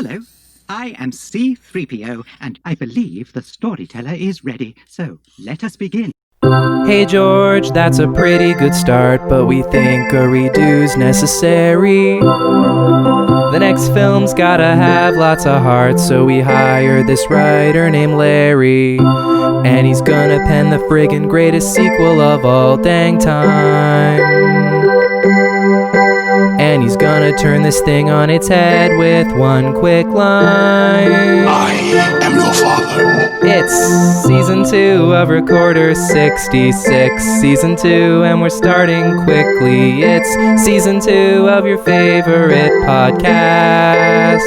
Hello, I am C-3PO, and I believe the storyteller is ready, so let us begin. Hey George, that's a pretty good start, but we think a redo's necessary. The next film's gotta have lots of heart, so we hired this writer named Larry. And he's gonna pen the friggin' greatest sequel of all dang time. And he's gonna turn this thing on its head with one quick line. I am your father. It's season 2 of Recorder 66, season 2, and we're starting quickly. It's season 2 of your favorite podcast.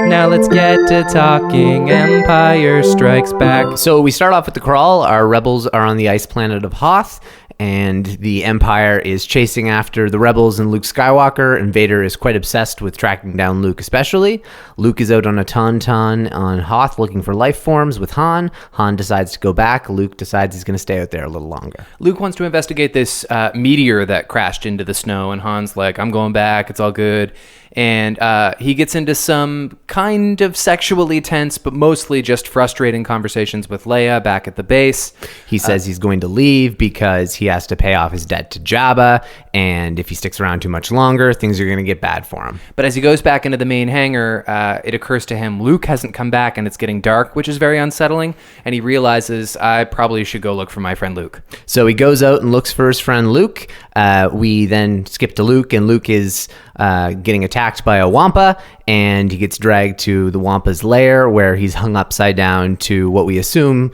Now let's get to talking Empire Strikes Back. So we start off with the crawl. Our rebels are on the ice planet of Hoth, and the Empire is chasing after the rebels and Luke Skywalker, and Vader is quite obsessed with tracking down Luke especially. Luke is out on a tauntaun on Hoth looking for life forms with Han. Han decides to go back. Luke decides he's going to stay out there a little longer. Luke wants to investigate this meteor that crashed into the snow, and Han's like, I'm going back, it's all good. And he gets into some kind of sexually tense, but mostly just frustrating conversations with Leia back at the base. He says he's going to leave because he has to pay off his debt to Jabba, and if he sticks around too much longer, things are going to get bad for him. But as he goes back into the main hangar, it occurs to him Luke hasn't come back, and it's getting dark, which is very unsettling, and he realizes I probably should go look for my friend Luke. So he goes out and looks for his friend Luke. We then skip to Luke, and Luke is getting attacked by a Wampa, and he gets dragged to the Wampa's lair where he's hung upside down to what we assume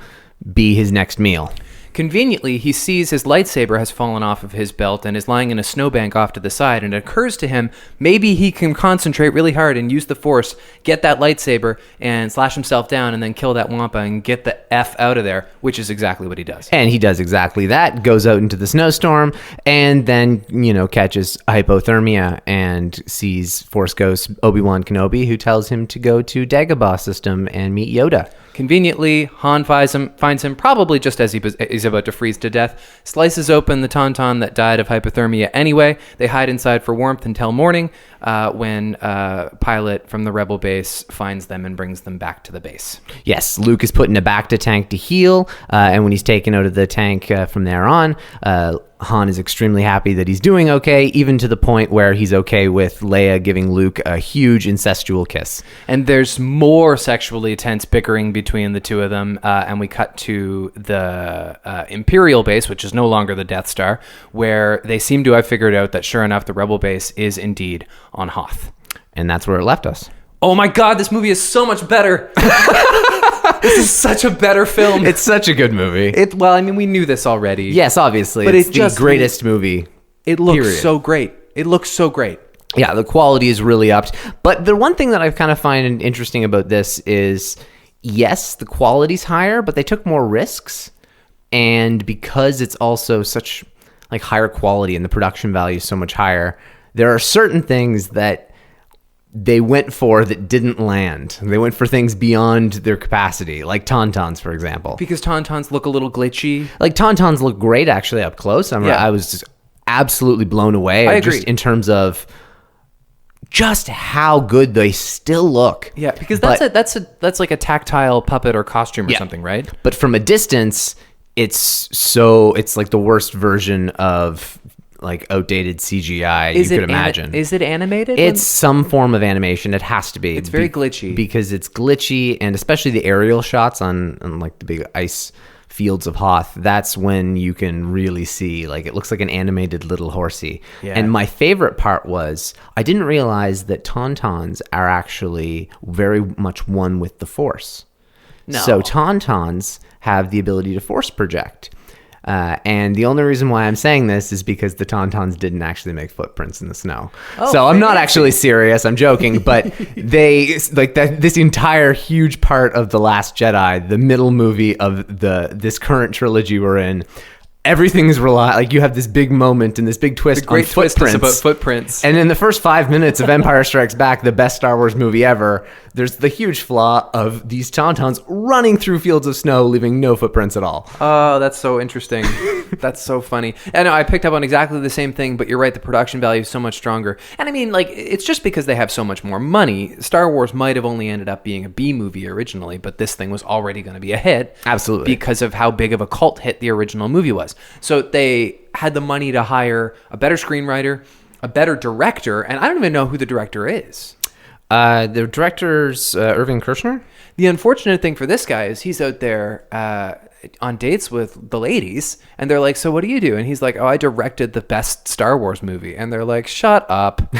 be his next meal. Conveniently, he sees his lightsaber has fallen off of his belt and is lying in a snowbank off to the side, and it occurs to him maybe he can concentrate really hard and use the Force, get that lightsaber, and slash himself down and then kill that Wampa and get the F out of there, which is exactly what he does. And he does exactly that, goes out into the snowstorm, and then, catches hypothermia and sees Force Ghost Obi-Wan Kenobi, who tells him to go to Dagobah system and meet Yoda. Conveniently, Han finds him probably just as he's about to freeze to death, slices open the tauntaun that died of hypothermia anyway. They hide inside for warmth until morning when a pilot from the Rebel base finds them and brings them back to the base. Yes, Luke is put in a Bacta tank to heal, and when he's taken out of the tank from there on, Han is extremely happy that he's doing okay, even to the point where he's okay with Leia giving Luke a huge incestual kiss. And there's more sexually tense bickering between the two of them, and we cut to the Imperial base, which is no longer the Death Star, where they seem to have figured out that sure enough, the Rebel base is indeed on Hoth. And that's where it left us. Oh my god, this movie is so much better! This is such a better film. It's such a good movie. We knew this already. Yes, obviously. But it's the greatest movie. It looks so great. Yeah, the quality is really upped. But the one thing that I kind of find interesting about this is, yes, the quality's higher, but they took more risks. And because it's also such higher quality and the production value is so much higher, there are certain things that they went for that didn't land. They went for things beyond their capacity, like tauntauns, for example. Because tauntauns look a little glitchy. Tauntauns look great, actually, up close. I was just absolutely blown away. I agree. Just in terms of just how good they still look. Yeah, because that's like a tactile puppet or costume or something, right? But from a distance, it's like the worst version of outdated CGI you could imagine. Is it animated? It's some form of animation. It has to be. It's very glitchy. Because it's glitchy, and especially the aerial shots on the big ice fields of Hoth, that's when you can really see, it looks like an animated little horsey. Yeah. And my favorite part was, I didn't realize that tauntauns are actually very much one with the Force. No. So tauntauns have the ability to Force project. And the only reason why I'm saying this is because the tauntauns didn't actually make footprints in the snow. So I'm not actually serious. I'm joking. But they this entire huge part of The Last Jedi, the middle movie of this current trilogy we're in, everything's like you have this big moment and this big twist The great on twist footprints. is about footprints. And in the first 5 minutes of Empire Strikes Back, the best Star Wars movie ever, there's the huge flaw of these Tauntauns running through fields of snow, leaving no footprints at all. Oh, that's so interesting. That's so funny. And I picked up on exactly the same thing, but you're right, the production value is so much stronger. And I mean, like, it's just because they have so much more money. Star Wars might have only ended up being a B movie originally, but this thing was already going to be a hit. Absolutely. Because of how big of a cult hit the original movie was. So they had the money to hire a better screenwriter, a better director, and I don't even know who the director is. The director's Irving Kershner. The unfortunate thing for this guy is he's out there on dates with the ladies, and they're like, so what do you do? And he's like, oh, I directed the best Star Wars movie. And they're like, shut up.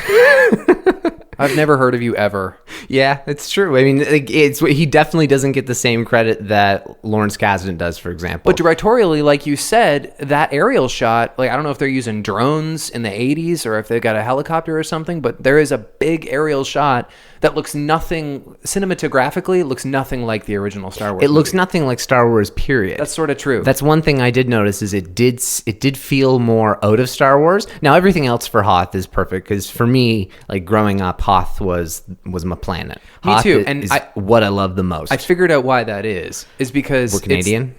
I've never heard of you ever. Yeah, it's true. I mean, he definitely doesn't get the same credit that Lawrence Kasdan does, for example. But directorially, like you said, that aerial shot, like I don't know if they're using drones in the 80s or if they've got a helicopter or something, but there is a big aerial shot that looks nothing, cinematographically, looks nothing like the original Star Wars It looks movie. nothing like Star Wars, period. That's sort of true. That's one thing I did notice is it did feel more out of Star Wars. Now everything else for Hoth is perfect because for me, like growing up, Hoth was my planet. Me Hoth too, is and what I love the most. I figured out why that is because We're Canadian.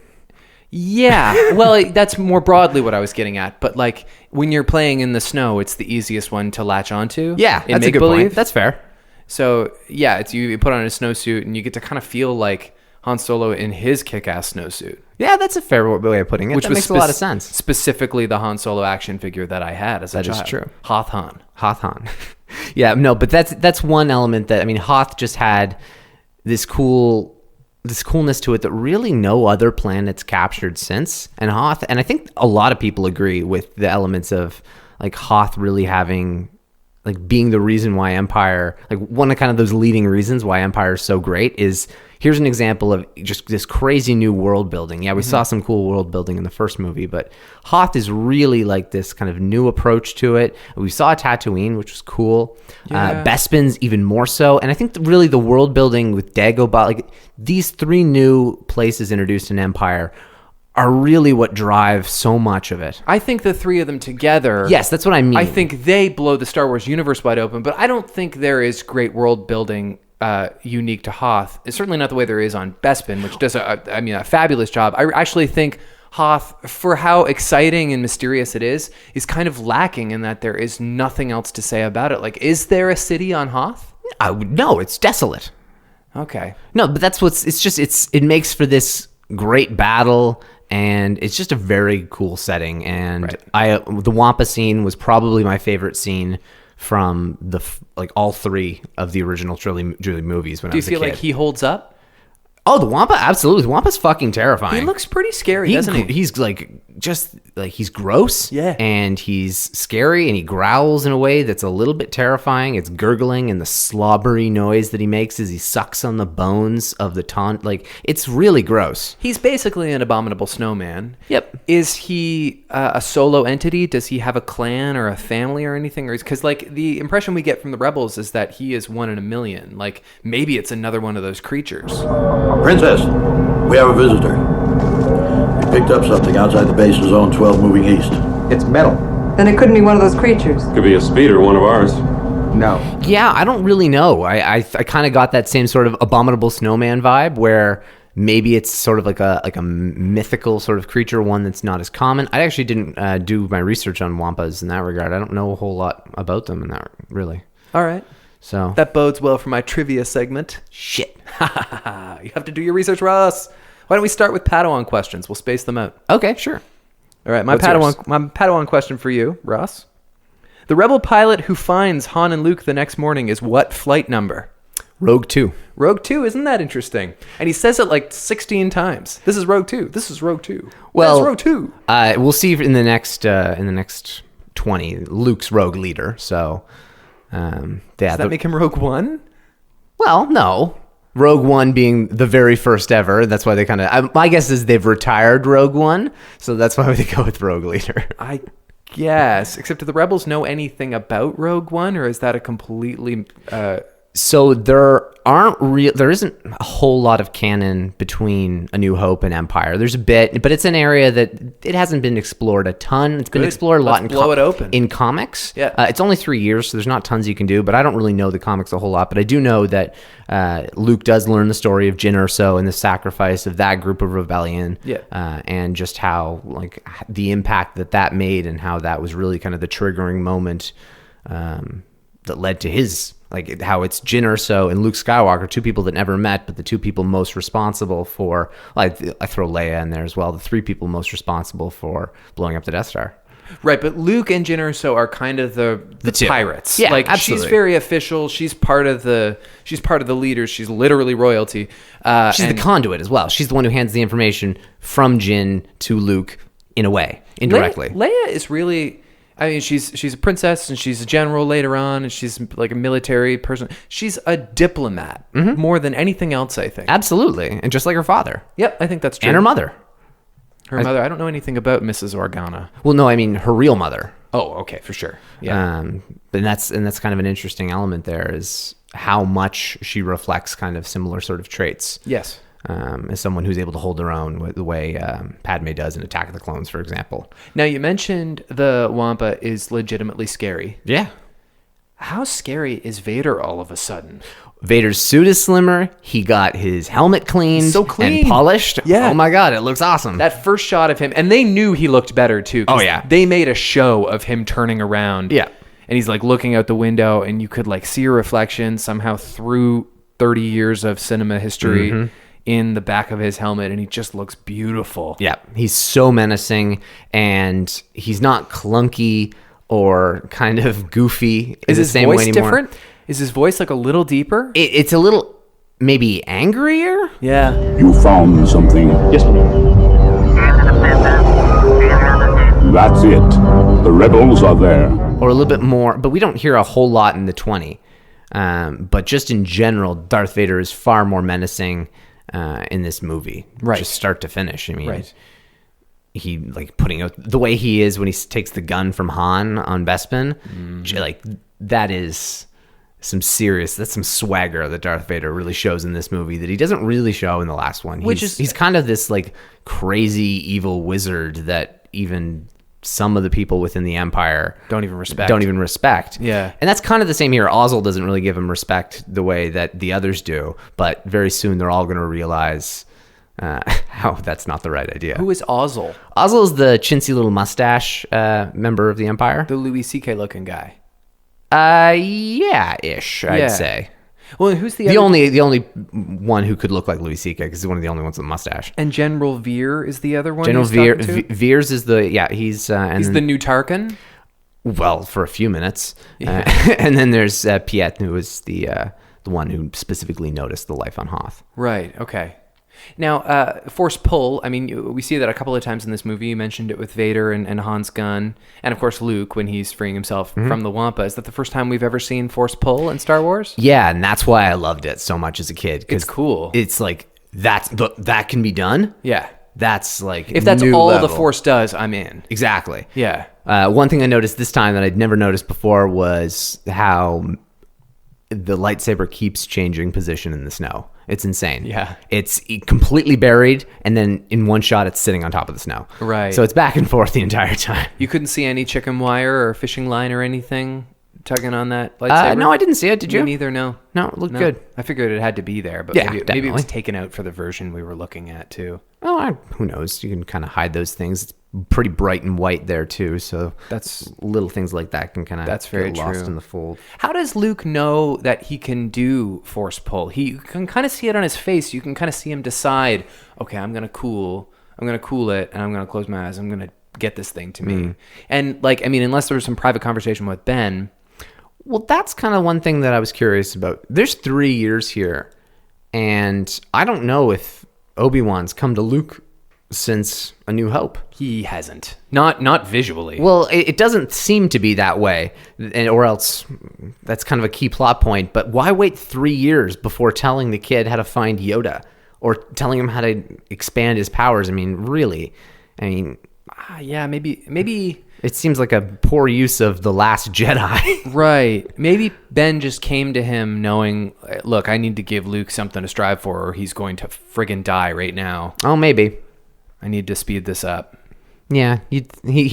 Yeah, well, that's more broadly what I was getting at. But like when you're playing in the snow, it's the easiest one to latch onto. Yeah, in that's a good make-believe. point. That's fair. So yeah, it's you put on a snowsuit and you get to kind of feel like Han Solo in his kick-ass snowsuit. Yeah, that's a fair way of putting it. That makes a lot of sense. Specifically, the Han Solo action figure that I had as a child. That is true. Hoth Han. Hoth Han. Yeah, no, but that's one element that I mean, Hoth just had this coolness to it that really no other planet's captured since. And Hoth, and I think a lot of people agree with the elements of like Hoth really having like being the reason why Empire, like one of kind of those leading reasons why Empire is so great is here's an example of just this crazy new world building. Yeah, we saw some cool world building in the first movie, but Hoth is really like this kind of new approach to it. We saw Tatooine, which was cool. Yeah. Bespin's even more so. And I think really the world building with Dagobah, like these three new places introduced in Empire are really what drive so much of it. I think the three of them together. Yes, that's what I mean. I think they blow the Star Wars universe wide open, but I don't think there is great world building unique to Hoth. It's certainly not the way there is on Bespin, which does a fabulous job. I actually think Hoth, for how exciting and mysterious it is kind of lacking in that there is nothing else to say about it. Like, is there a city on Hoth? No, it's desolate. Okay. No, but that's it makes for this great battle, and it's just a very cool setting. And Right. The Wampa scene was probably my favorite scene from all three of the original trilogy movies when I Do you was a kid. feel like he holds up? Oh, the Wampa, absolutely. The Wampa's fucking terrifying. He looks pretty scary, doesn't he? He's like just like he's gross, Yeah. and he's scary, and he growls in a way that's a little bit terrifying. It's gurgling, and the slobbery noise that he makes as he sucks on the bones of the taunt. Like it's really gross. He's basically an abominable snowman. Yep. Is he a solo entity? Does he have a clan or a family or anything? Or because like the impression we get from the rebels is that he is one in a million. Like maybe it's another one of those creatures. Princess, we have a visitor. We picked up something outside the base of Zone 12 moving east. It's metal. Then it couldn't be one of those creatures. Could be a speeder, one of ours. No. Yeah, I don't really know. I kind of got that same sort of abominable snowman vibe where maybe it's sort of like a mythical sort of creature, one that's not as common. I actually didn't do my research on Wampas in that regard. I don't know a whole lot about them in that really. All right. So That bodes well for my trivia segment. shit. You have to do your research, Ross. Why don't we start with Padawan questions? We'll space them out. Okay, sure. All right, my What's yours? Padawan question for you, Ross. The rebel pilot who finds Han and Luke the next morning is what flight number? Rogue 2. Rogue 2, isn't that interesting? And he says it like 16 times. This is Rogue 2. This is Rogue 2. Well, That's Rogue 2. We'll see in the next 20. Luke's Rogue leader. So, yeah. Does that make him Rogue 1? Well, no. Rogue One being the very first ever. That's why they kind of. My guess is they've retired Rogue One, so that's why they go with Rogue Leader. I guess. Except do the rebels know anything about Rogue One, or is that a completely So there isn't a whole lot of canon between A New Hope and Empire. There's a bit, but it's an area that it hasn't been explored a ton. It's been explored a lot in comics. Yeah. It's only 3 years, so there's not tons you can do, but I don't really know the comics a whole lot. But I do know that Luke does learn the story of Jyn Erso and the sacrifice of that group of rebellion. Yeah. And just how, like, the impact that made and how that was really kind of the triggering moment that led to his, like, how it's Jyn Erso and Luke Skywalker, two people that never met, but the two people most responsible for, like, I throw Leia in there as well, the three people most responsible for blowing up the Death Star. Right, but Luke and Jyn Erso are kind of the two pirates. Yeah, like, absolutely. She's very official. She's part of the leaders. She's literally royalty. She's the conduit as well. She's the one who hands the information from Jyn to Luke in a way, indirectly. Leia is really, I mean, she's a princess and she's a general later on, and she's like a military person. She's a diplomat more than anything else, I think. Absolutely, and just like her father. Yep, I think that's true. And her mother. Her mother. I don't know anything about Mrs. Organa. Well, no, I mean her real mother. Oh, okay, for sure. Yeah. And that's kind of an interesting element there, is how much she reflects kind of similar sort of traits. Yes. As someone who's able to hold her own the way Padme does in Attack of the Clones, for example. Now, you mentioned the Wampa is legitimately scary. Yeah. How scary is Vader all of a sudden? Vader's suit is slimmer. He got his helmet cleaned, so clean and polished. Yeah. Oh my God, it looks awesome. That first shot of him, and they knew he looked better too. 'Cause Oh, yeah. they made a show of him turning around. Yeah. And he's like looking out the window, and you could like see a reflection somehow through 30 years of cinema history in the back of his helmet, and he just looks beautiful. Yeah, he's so menacing, and he's not clunky or kind of goofy. Is the his same voice way anymore. different? Is his voice like a little deeper? It's a little maybe angrier. Yeah. You found something. Yes, That's it. The rebels are there. Or a little bit more, but we don't hear a whole lot in the 20. But just in general, Darth Vader is far more menacing in this movie, Right. Just start to finish. I mean, Right. he like putting out the way he is when he takes the gun from Han on Bespin, like that is that's some swagger that Darth Vader really shows in this movie that he doesn't really show in the last one. He's kind of this like crazy evil wizard that even some of the people within the Empire Don't even respect. Yeah. And that's kind of the same here. Ozzel doesn't really give him respect the way that the others do, but very soon they're all going to realize how that's not the right idea. Who is Ozzel? Ozzel is the chintzy little mustache member of the Empire. The Louis C.K. looking guy. Yeah-ish, I'd say. Well, and who's the The other? only one who could look like Louis C.K. because he's one of the only ones with a mustache. And General Veer is the other one. General he's talking to? Veers is he's He's and the new Tarkin. well, for a few minutes. And then there's Piet, who is the one who specifically noticed the life on Hoth. Right. Okay. Now, force pull. I mean, we see that a couple of times in this movie. You mentioned it with Vader and Han's gun, and of course Luke when he's freeing himself from the Wampa. Is that the first time we've ever seen force pull in Star Wars? Yeah, and that's why I loved it so much as a kid. It's cool. It's like that can be done. Yeah. That's like If that's new all level. the Force does, I'm in. Exactly. Yeah. One thing I noticed this time that I'd never noticed before was how the lightsaber keeps changing position in the snow. It's insane. Yeah. It's completely buried, and then in one shot, it's sitting on top of the snow. Right. So it's back and forth the entire time. You couldn't see any chicken wire or fishing line or anything tugging on that lightsaber? No, I didn't see it. Did you? Me neither, no. No, it looked good. I figured it had to be there, but Yeah, maybe it was definitely. taken out for the version we were looking at, too. Oh, who knows? You can kind of hide those things. It's pretty bright and white there too, so That's little things like that can kind of That's very get lost true. in the fold. How does Luke know that he can do force pull? You can kind of see it on his face. You can kind of see him decide, okay, I'm going to cool it, and I'm going to close my eyes. I'm going to get this thing to me. And like, I mean, unless there was some private conversation with Ben. Well, that's kind of one thing that I was curious about. There's 3 years here, and I don't know if Obi-Wan's come to Luke since A New Hope. He hasn't. Not visually. Well, it doesn't seem to be that way, or else that's kind of a key plot point. But why wait 3 years before telling the kid how to find Yoda or telling him how to expand his powers? I mean, really? I mean, Yeah, maybe It seems like a poor use of The Last Jedi. Right. Maybe Ben just came to him knowing, look, I need to give Luke something to strive for or he's going to friggin' die right now. Oh, maybe. I need to speed this up. Yeah, he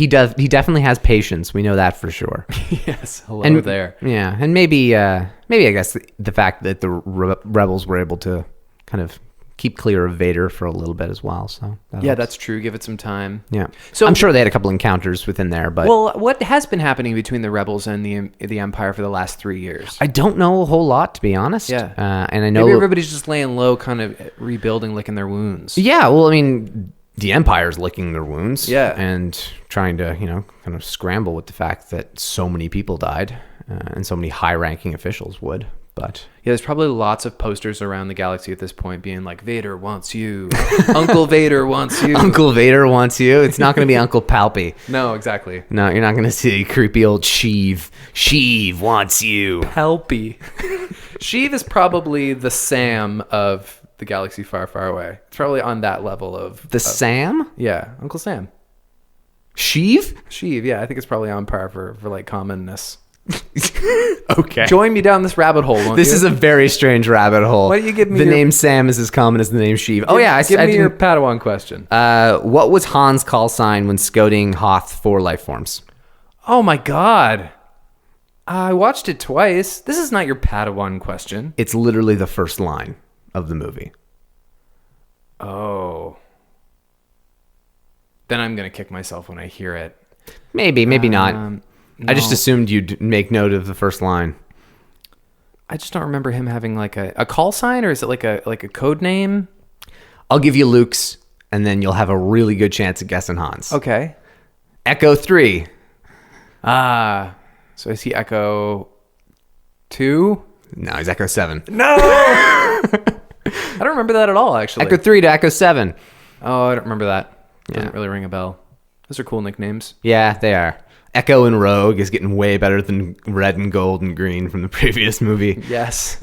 does. He definitely has patience. We know that for sure. Yes. Hello And there. Yeah, and maybe I guess the fact that the rebels were able to kind of keep clear of Vader for a little bit as well. So Yeah, helps. that's true. Give it some time. Yeah. So- I'm sure they had a couple encounters within there, but Well, what has been happening between the rebels and the Empire for the last 3 years? I don't know a whole lot, to be honest. Yeah. And I know Maybe everybody's just laying low, kind of rebuilding, licking their wounds. Yeah, well, I mean, the Empire's licking their wounds. Yeah. And trying to, kind of scramble with the fact that so many people died and so many high-ranking officials would. But Yeah, there's probably lots of posters around the galaxy at this point being like, Vader wants you. Uncle Vader wants you. Uncle Vader wants you. It's not going to be Uncle Palpy. No, exactly. No, you're not going to see creepy old Sheev. Sheev wants you. Helpy. Sheev is probably the Sam of the galaxy far, far away. It's probably on that level of... Sam? Yeah, Uncle Sam. Sheev? Sheev, yeah, I think it's probably on par for like commonness. Okay. Join me down this rabbit hole, won't This you? is a very strange rabbit hole. Why don't you give me the your- name Sam is as common as the name Sheev. Oh yeah, Give I me your didn't- Padawan question. What was Han's call sign when scouting Hoth for life forms? Oh my god. I watched it twice. This is not your Padawan question. It's literally the first line of the movie. Oh. Then I'm going to kick myself when I hear it. Maybe not. I just no. assumed you'd make note of the first line. I just don't remember him having like a call sign, or is it like a code name? I'll give you Luke's, and then you'll have a really good chance at guessing Han's. Okay. Echo 3. So is he Echo 2? No, he's Echo 7. No! I don't remember that at all, actually. Echo 3 to Echo 7. Oh, I don't remember that. Doesn't Yeah. really ring a bell. Those are cool nicknames. Yeah, they are. Echo and Rogue is getting way better than red and gold and green from the previous movie. Yes.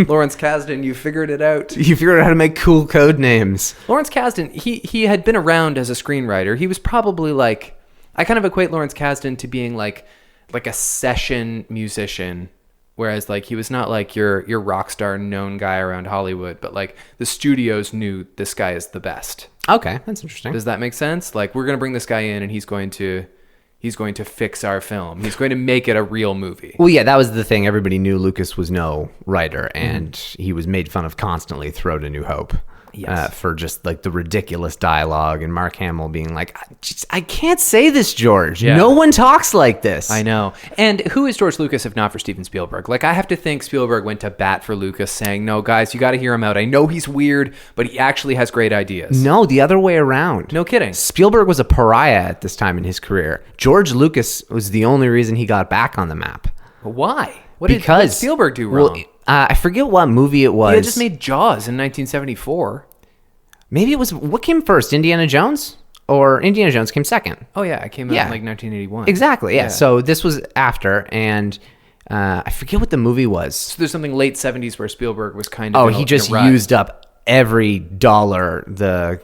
Lawrence Kasdan, you figured it out. You figured out how to make cool code names. Lawrence Kasdan, he had been around as a screenwriter. He was probably like, I kind of equate Lawrence Kasdan to being like a session musician, whereas like he was not like your rock star known guy around Hollywood, but like the studios knew this guy is the best. Okay, that's interesting. Does that make sense? Like, we're going to bring this guy in and he's going to fix our film. He's going to make it a real movie. Well, yeah, that was the thing. Everybody knew Lucas was no writer, and he was made fun of constantly throughout A New Hope. Yes. For just like the ridiculous dialogue, and Mark Hamill being like, I can't say this, George. Yeah. No one talks like this. I know. And who is George Lucas if not for Steven Spielberg? Like, I have to think Spielberg went to bat for Lucas saying, no, guys, you got to hear him out. I know he's weird, but he actually has great ideas. No, the other way around. No kidding. Spielberg was a pariah at this time in his career. George Lucas was the only reason he got back on the map. Why? What did Spielberg do wrong? Well, I forget what movie it was. He had just made Jaws in 1974. Maybe it was, what came first, Indiana Jones? Or Indiana Jones came second? Oh, yeah. It came out Yeah. in like 1981. Exactly, yeah. So this was after, and I forget what the movie was. So there's something late 70s where Spielberg was kind Oh, of he just used up every dollar the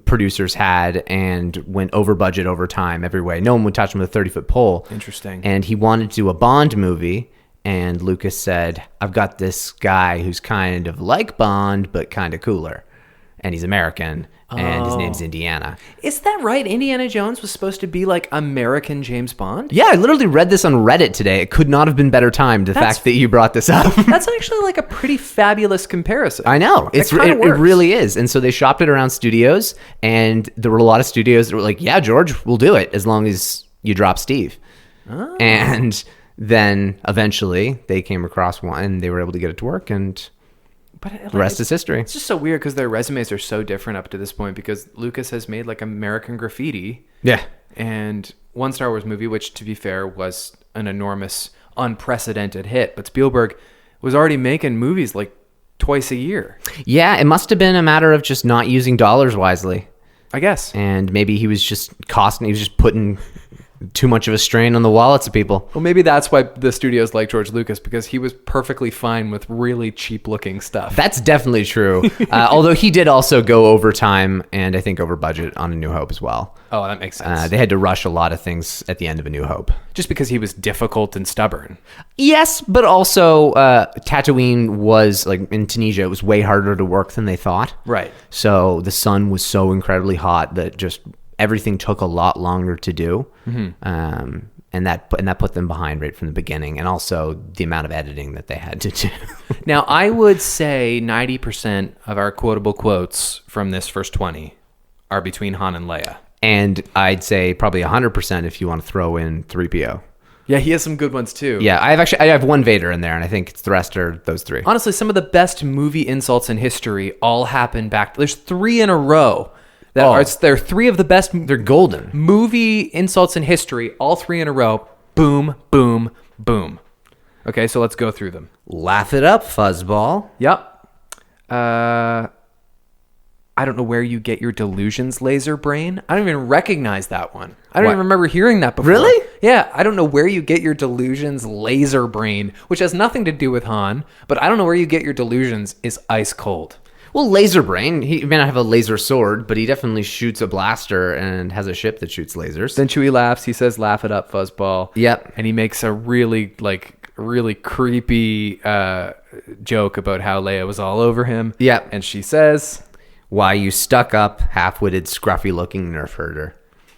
producers had and went over budget over time every way. No one would touch him with a 30-foot pole. Interesting. And he wanted to do a Bond movie, and Lucas said, I've got this guy who's kind of like Bond, but kind of cooler. And he's American, and his name's Indiana. Is that right? Indiana Jones was supposed to be like American James Bond? Yeah, I literally read this on Reddit today. It could not have been better timed, the fact that you brought this up. That's actually like a pretty fabulous comparison. I know. It It works. really is. And so they shopped it around studios, and there were a lot of studios that were like, yeah, George, we'll do it as long as you drop Steve. Oh. And then eventually they came across one, and they were able to get it to work, and But the rest is history. It's just so weird because their resumes are so different up to this point, because Lucas has made like American Graffiti Yeah. and one Star Wars movie, which to be fair was an enormous, unprecedented hit. But Spielberg was already making movies like twice a year, Yeah, it must have been a matter of just not using dollars wisely. I guess. And maybe he was just putting too much of a strain on the wallets of people. Well, maybe that's why the studios like George Lucas, because he was perfectly fine with really cheap-looking stuff. That's definitely true. Although he did also go over time and I think over budget on A New Hope as well. Oh, that makes sense. They had to rush a lot of things at the end of A New Hope. Just because he was difficult and stubborn. Yes, but also Tatooine was, like in Tunisia, it was way harder to work than they thought. Right. So the sun was so incredibly hot that just everything took a lot longer to do. And that put them behind right from the beginning, and also the amount of editing that they had to do. Now, I would say 90% of our quotable quotes from this first 20 are between Han and Leia. And I'd say probably 100% if you want to throw in 3PO. Yeah, he has some good ones too. Yeah, I have one Vader in there, and I think the rest are those three. Honestly, some of the best movie insults in history all happen back. There's 3 in a row. There are 3 of the best. They're golden. Movie insults in history, all 3 in a row. Boom, boom, boom. Okay, so let's go through them. Laugh it up, fuzzball. Yep. I don't know where you get your delusions, laser brain. I don't even recognize that one. I don't What? even remember hearing that before. Really? Yeah, I don't know where you get your delusions, laser brain, which has nothing to do with Han, but I don't know where you get your delusions is ice cold. Well, laser brain. He may not have a laser sword, but he definitely shoots a blaster and has a ship that shoots lasers. Then Chewie laughs. He says, "Laugh it up, fuzzball." Yep. And he makes a really creepy joke about how Leia was all over him. Yep. And she says, Why, you stuck up, half-witted, scruffy-looking nerf herder.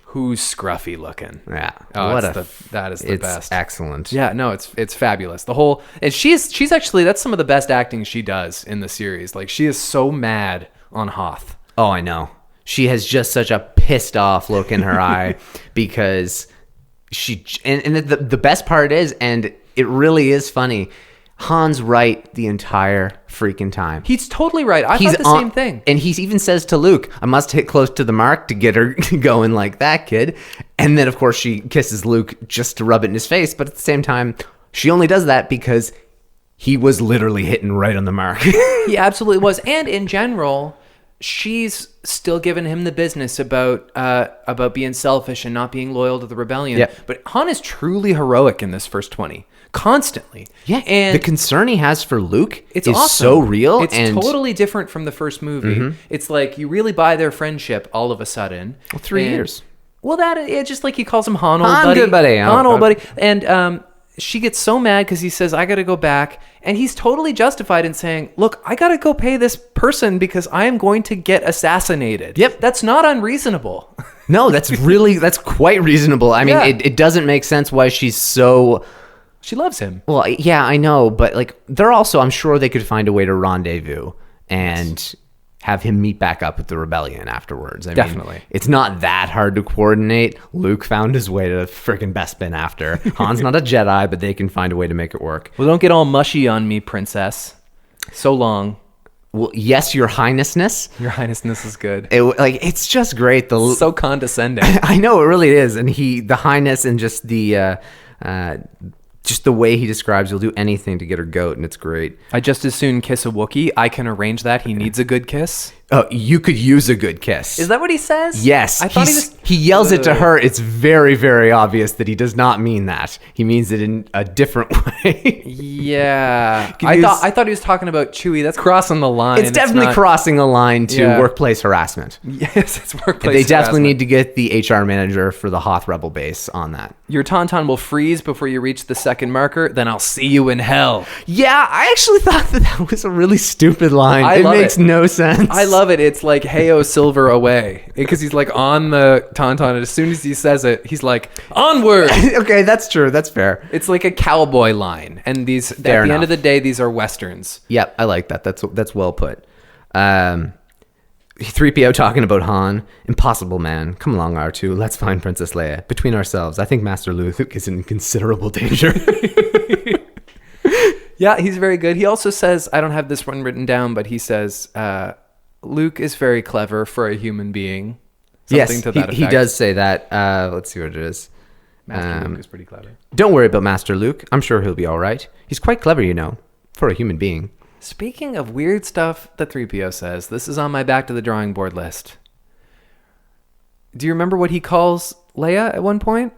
"Who's scruffy looking?" Yeah. Oh, that is the it's best. Excellent. Yeah, no, it's fabulous. The whole, and she's actually, that's some of the best acting she does in the series. Like, she is so mad on Hoth. Oh, I know. She has just such a pissed off look in her eye because and the best part is, and it really is funny, Han's right the entire freaking time. He's totally right. I thought the same thing. And he even says to Luke, I must hit close to the mark to get her going like that, kid. And then, of course, she kisses Luke just to rub it in his face. But at the same time, she only does that because he was literally hitting right on the mark. He absolutely was. And in general, she's still giving him the business about being selfish and not being loyal to the rebellion. Yep. But Han is truly heroic in this first 20. Constantly. Yeah, and the concern he has for Luke is awesome. So real. It's and totally different from the first movie. It's like you really buy their friendship all of a sudden. Well, 3 years. Well, it's just like he calls him Han, old Han, buddy. good buddy. Han, old buddy. And she gets so mad because he says, I got to go back. And he's totally justified in saying, look, I got to go pay this person because I am going to get assassinated. Yep. That's not unreasonable. No, that's quite reasonable. I mean, Yeah. it doesn't make sense why she's so... She loves him. Well, yeah, I know, but like they're also, I'm sure they could find a way to rendezvous and have him meet back up with the rebellion afterwards. I Definitely. mean, it's not that hard to coordinate. Luke found his way to frickin' Bespin after. Han's not a Jedi, but they can find a way to make it work. Well, don't get all mushy on me, princess. So long. Well, yes, your highnessness. Your highnessness is good. It's just great. So condescending. I know, it really is. And the highness and just the way he describes he'll do anything to get her goat, and it's great. I just as soon kiss a Wookiee. I can arrange that. He needs a good kiss. Oh, you could use a good kiss. Is that what he says? Yes. I thought he yells it to her. It's very, very obvious that he does not mean that. He means it in a different way. Yeah. Could use- I thought he was talking about Chewie. That's crossing the line. It's definitely not- crossing a line to Yeah. workaplease harassment. Yes, it's workplace They definitely harassment. need to get the HR manager for the Hoth Rebel base on that. Your tauntaun will freeze before you reach the second marker. Then I'll see you in hell. Yeah, I actually thought that was a really stupid line. I It love makes it. no sense. I love it. It's like Heyo Silver away because he's like on the tauntaun, and as soon as he says it, he's like onward. Okay, that's true. That's fair. It's like a cowboy line, and these at the Fair end enough. of the day, these are westerns. Yep, I like that. That's well put. 3PO talking about Han. Impossible, man. Come along, R2. Let's find Princess Leia. Between ourselves, I think Master Luke is in considerable danger. Yeah, he's very good. He also says, I don't have this one written down, but he says, Luke is very clever for a human being. Something to that effect. he does say that. Let's see what it is. Master Luke is pretty clever. Don't worry about Master Luke. I'm sure he'll be all right. He's quite clever, you know, for a human being. Speaking of weird stuff that 3PO says, this is on my back to the drawing board list. Do you remember what he calls Leia at one point?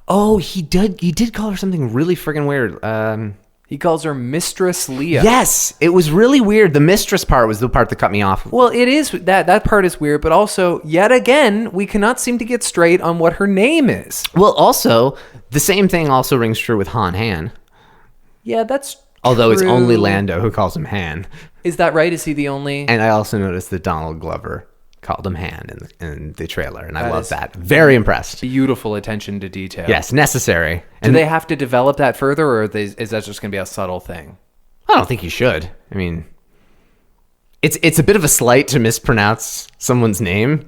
Oh, he did call her something really friggin' weird. He calls her Mistress Leia. Yes, it was really weird. The mistress part was the part that cut me off. Well, it is that part is weird, but also yet again, we cannot seem to get straight on what her name is. Well, also, the same thing also rings true with Han. Yeah, that's Although it's true. only Lando who calls him Han. Is that right? Is he the only? And I also noticed that Donald Glover called him Han in the trailer, and I That love is that. Very impressed. Beautiful attention to detail. Yes, necessary. Do And they have to develop that further, or is that just going to be a subtle thing? I don't think you should. I mean, it's a bit of a slight to mispronounce someone's name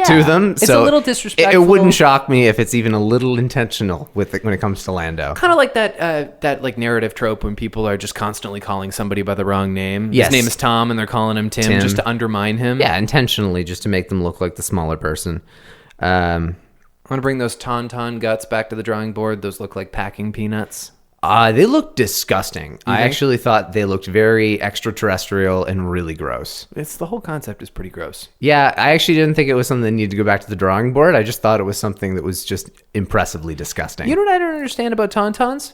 to them. It's So a little it disrespectful. wouldn't shock me if it's even a little intentional when it comes to Lando. Kind of like that like narrative trope when people are just constantly calling somebody by the wrong name. Yes. His name is Tom, and they're calling him Tim just to undermine him. Yeah, intentionally, just to make them look like the smaller person. I want to bring those tauntaun guts back to the drawing board. Those look like packing peanuts. They look disgusting. I think? actually thought they looked very extraterrestrial and really gross. It's the whole concept is pretty gross. Yeah, I actually didn't think it was something that needed to go back to the drawing board. I just thought it was something that was just impressively disgusting. You know what I don't understand about tauntauns?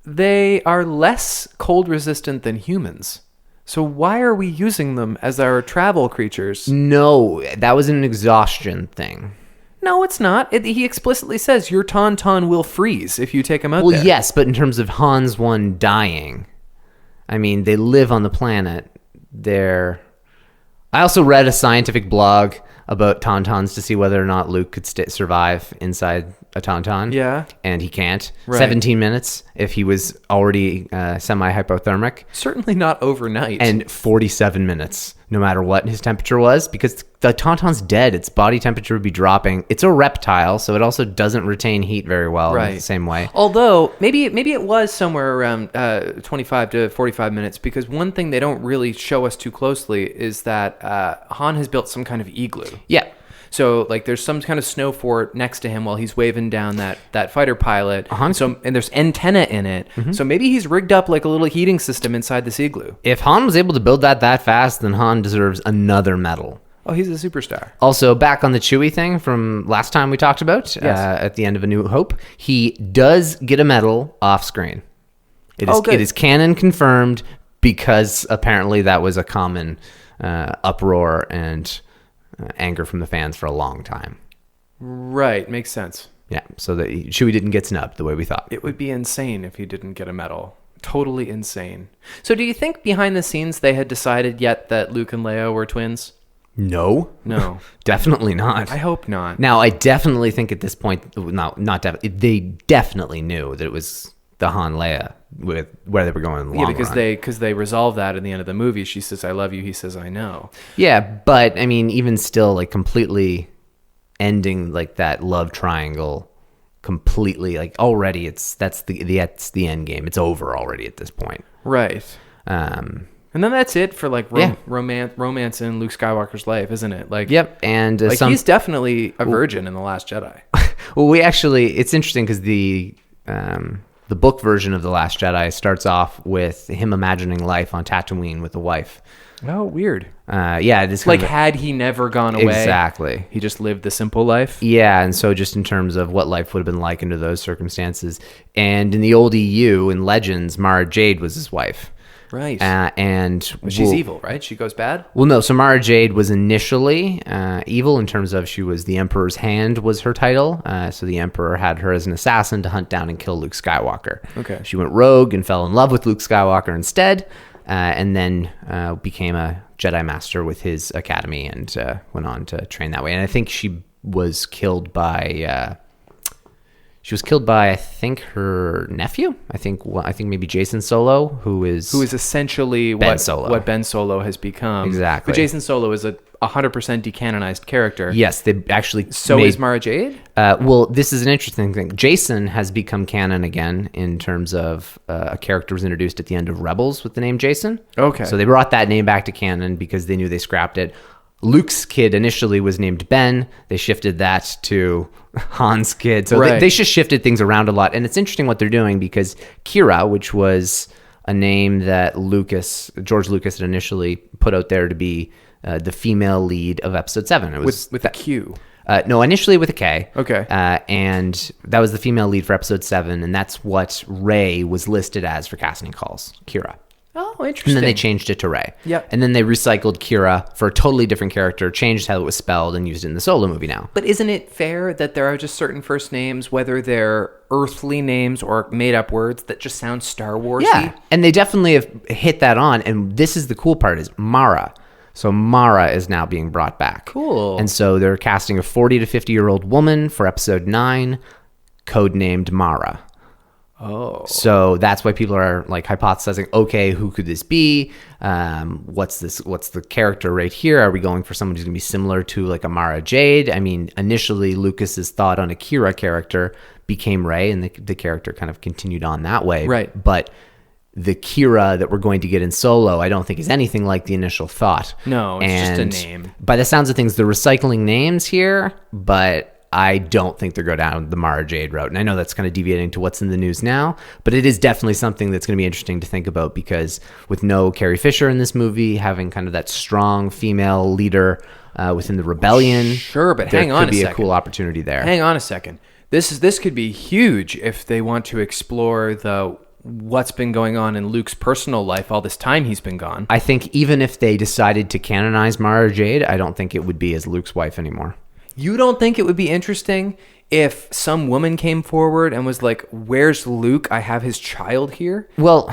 They are less cold resistant than humans. So why are we using them as our travel creatures? No, that was an exhaustion thing. No, it's not. He explicitly says your tauntaun will freeze if you take him out Well, there. yes, but in terms of Han's one dying, I mean, they live on the planet. I also read a scientific blog about tauntauns to see whether or not Luke could survive inside a tauntaun. Yeah. And he can't. Right. 17 minutes if he was already semi-hypothermic. Certainly not overnight. And 47 minutes, no matter what his temperature was, because the tauntaun's dead. Its body temperature would be dropping. It's a reptile, so it also doesn't retain heat very well in the same way. Although, maybe it was somewhere around 25 to 45 minutes, because one thing they don't really show us too closely is that Han has built some kind of igloo. Yeah. So, like, there's some kind of snow fort next to him while he's waving down that fighter pilot. So, and there's antenna in it. So maybe he's rigged up like a little heating system inside this igloo. If Han was able to build that fast, then Han deserves another medal. Oh, he's a superstar. Also, back on the Chewie thing from last time we talked about, at the end of A New Hope, he does get a medal off screen. It is canon confirmed, because apparently that was a common uproar and anger from the fans for a long time. Right, makes sense. Yeah, so that Chewie didn't get snubbed the way we thought. It would be insane if he didn't get a medal. Totally insane. So do you think behind the scenes they had decided yet that Luke and Leia were twins? No. Definitely not. I hope not. Now, I definitely think at this point, they definitely knew that it was the Han Leia with where they were going in the long run. because they resolve that in the end of the movie. She says, "I love you." He says, "I know." Yeah, but I mean, even still, like completely ending like that love triangle completely, like already that's the end game. It's over already at this point. Right. And then that's it for like romance in Luke Skywalker's life, isn't it? Like, yep. And like he's definitely a virgin in The Last Jedi. Well, it's interesting because the book version of The Last Jedi starts off with him imagining life on Tatooine with a wife. Oh, weird. Yeah, this like had he never gone away, exactly, he just lived the simple life. Yeah, and so just in terms of what life would have been like under those circumstances, and in the old EU in Legends, Mara Jade was his wife. Right. But she's evil, right? She goes bad? Well, no. So Mara Jade was initially evil in terms of she was the Emperor's hand was her title. So the Emperor had her as an assassin to hunt down and kill Luke Skywalker. Okay. She went rogue and fell in love with Luke Skywalker instead, and then became a Jedi Master with his academy and went on to train that way. And I think she was killed by... I think, her nephew. I think maybe Jason Solo, who is essentially what Ben Solo has become. Exactly. But Jason Solo is a 100% decanonized character. Yes, they actually. So is Mara Jade? Well, this is an interesting thing. Jason has become canon again in terms of a character was introduced at the end of Rebels with the name Jason. Okay. So they brought that name back to canon because they knew they scrapped it. Luke's kid initially was named Ben. They shifted that to Han's kid. So they just shifted things around a lot. And it's interesting what they're doing because Kira, which was a name that George Lucas had initially put out there to be the female lead of Episode 7. It was with a Q. No, initially with a K. Okay. And that was the female lead for episode 7, and that's what Ray was listed as for casting calls, Kira. Oh, interesting. And then they changed it to Ray. Yep. And then they recycled Kira for a totally different character, changed how it was spelled, and used it in the Solo movie now. But isn't it fair that there are just certain first names, whether they're earthly names or made-up words, that just sound Star Warsy? Yeah, and they definitely have hit that on. And this is the cool part, is Mara. So Mara is now being brought back. Cool. And so they're casting a 40 to 50-year-old woman for episode 9, codenamed Mara. Oh. So that's why people are like hypothesizing, okay, who could this be? What's the character right here? Are we going for someone who's going to be similar to like a Mara Jade? I mean, initially Lucas's thought on a Kira character became Rey, and the character kind of continued on that way. Right. But the Kira that we're going to get in Solo, I don't think is anything like the initial thought. No, it's just a name. By the sounds of things, they're recycling names here, but I don't think they're going down the Mara Jade route. And I know that's kind of deviating to what's in the news now, but it is definitely something that's going to be interesting to think about, because with no Carrie Fisher in this movie, having kind of that strong female leader within the rebellion. Sure, but there hang on could be a second. cool opportunity there. Hang on a second. This could be huge if they want to explore what's been going on in Luke's personal life all this time he's been gone. I think even if they decided to canonize Mara Jade, I don't think it would be as Luke's wife anymore. You don't think it would be interesting if some woman came forward and was like, "Where's Luke? I have his child here." Well,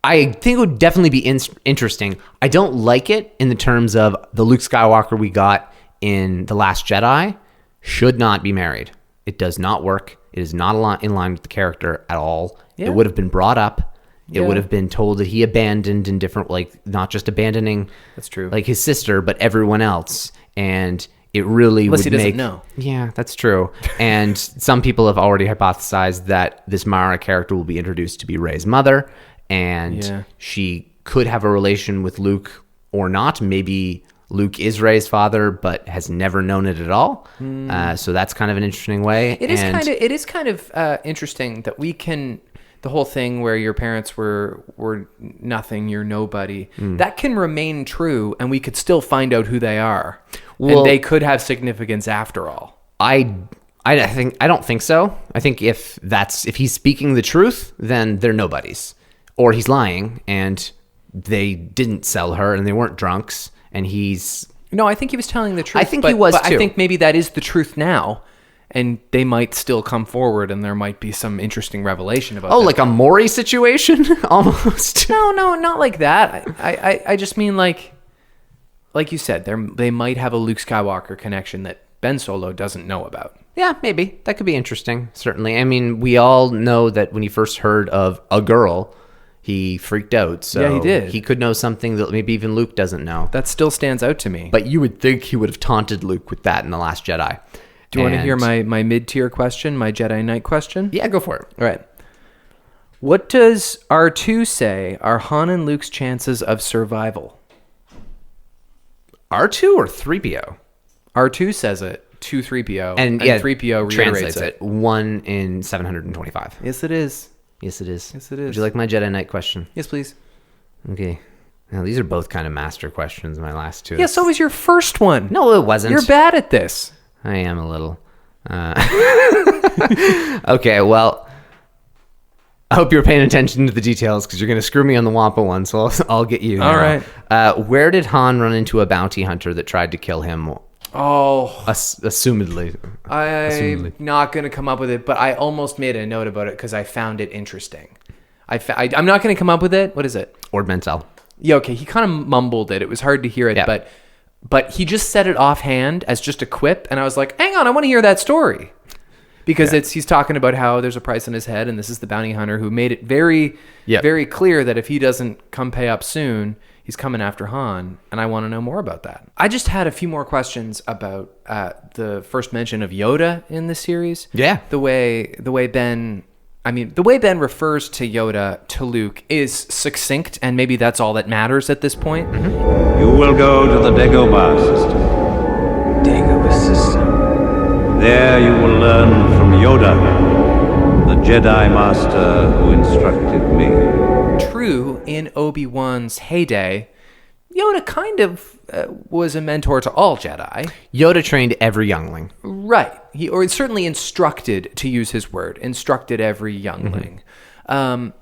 I think it would definitely be interesting. I don't like it in the terms of the Luke Skywalker we got in The Last Jedi should not be married. It does not work. It is not in line with the character at all. Yeah. It would have been brought up. It Yeah. would have been told that he abandoned in different, like, not just abandoning That's true. like his sister, but everyone else. And it really Unless would he doesn't make... know. Yeah, that's true. And some people have already hypothesized that this Mara character will be introduced to be Rey's mother, and Yeah. she could have a relation with Luke or not. Maybe Luke is Rey's father, but has never known it at all. So that's kind of an interesting way. It is kind of interesting that we can, the whole thing where your parents were nothing, you're nobody, that can remain true, and we could still find out who they are, Well, and they could have significance after all. I don't think so. I think if he's speaking the truth, then they're nobodies, or he's lying and they didn't sell her and they weren't drunks, and he's... No, I think he was telling the truth. I think he was but too. I think maybe that is the truth now, and they might still come forward, and there might be some interesting revelation about. Oh, that. like a Maury situation, almost. No, not like that. I just mean like you said, they might have a Luke Skywalker connection that Ben Solo doesn't know about. Yeah, maybe that could be interesting. Certainly, I mean, we all know that when he first heard of a girl, he freaked out. So Yeah, he did. He could know something that maybe even Luke doesn't know. That still stands out to me. But you would think he would have taunted Luke with that in The Last Jedi. Do you want to hear my mid-tier question, my Jedi Knight question? Yeah, go for it. All right. What does R2 say are Han and Luke's chances of survival? R2 or 3PO? R2 says it to 3PO, And yeah, 3PO reiterates translates it. 1 in 725. Yes, it is. Yes, it is. Yes, it is. Would you like my Jedi Knight question? Yes, please. Okay. Now, these are both kind of master questions, my last two. Yeah, so was your first one. No, it wasn't. You're bad at this. I am a little. Okay, well, I hope you're paying attention to the details, because you're going to screw me on the Wampa one, so I'll get you now. All right. Where did Han run into a bounty hunter that tried to kill him? Oh, Assumedly. I'm not going to come up with it, but I almost made a note about it because I found it interesting. I'm not going to come up with it. What is it? Ord Mantell. Yeah, okay. He kind of mumbled it. It was hard to hear it, Yeah. but he just said it offhand as just a quip, and I was like, hang on, I want to hear that story. Because he's talking about how there's a price on his head, and this is the bounty hunter who made it very, very clear that if he doesn't come pay up soon, he's coming after Han, and I want to know more about that. I just had a few more questions about the first mention of Yoda in this series. Yeah. The way Ben refers to Yoda to Luke is succinct, and maybe that's all that matters at this point. Mm-hmm. You will go to the Dagobah system. Dagobah system. There you will learn from Yoda, the Jedi Master who instructed me. True, in Obi-Wan's heyday, Yoda kind of was a mentor to all Jedi. Yoda trained every youngling. Right. Or certainly instructed, to use his word, instructed every youngling. But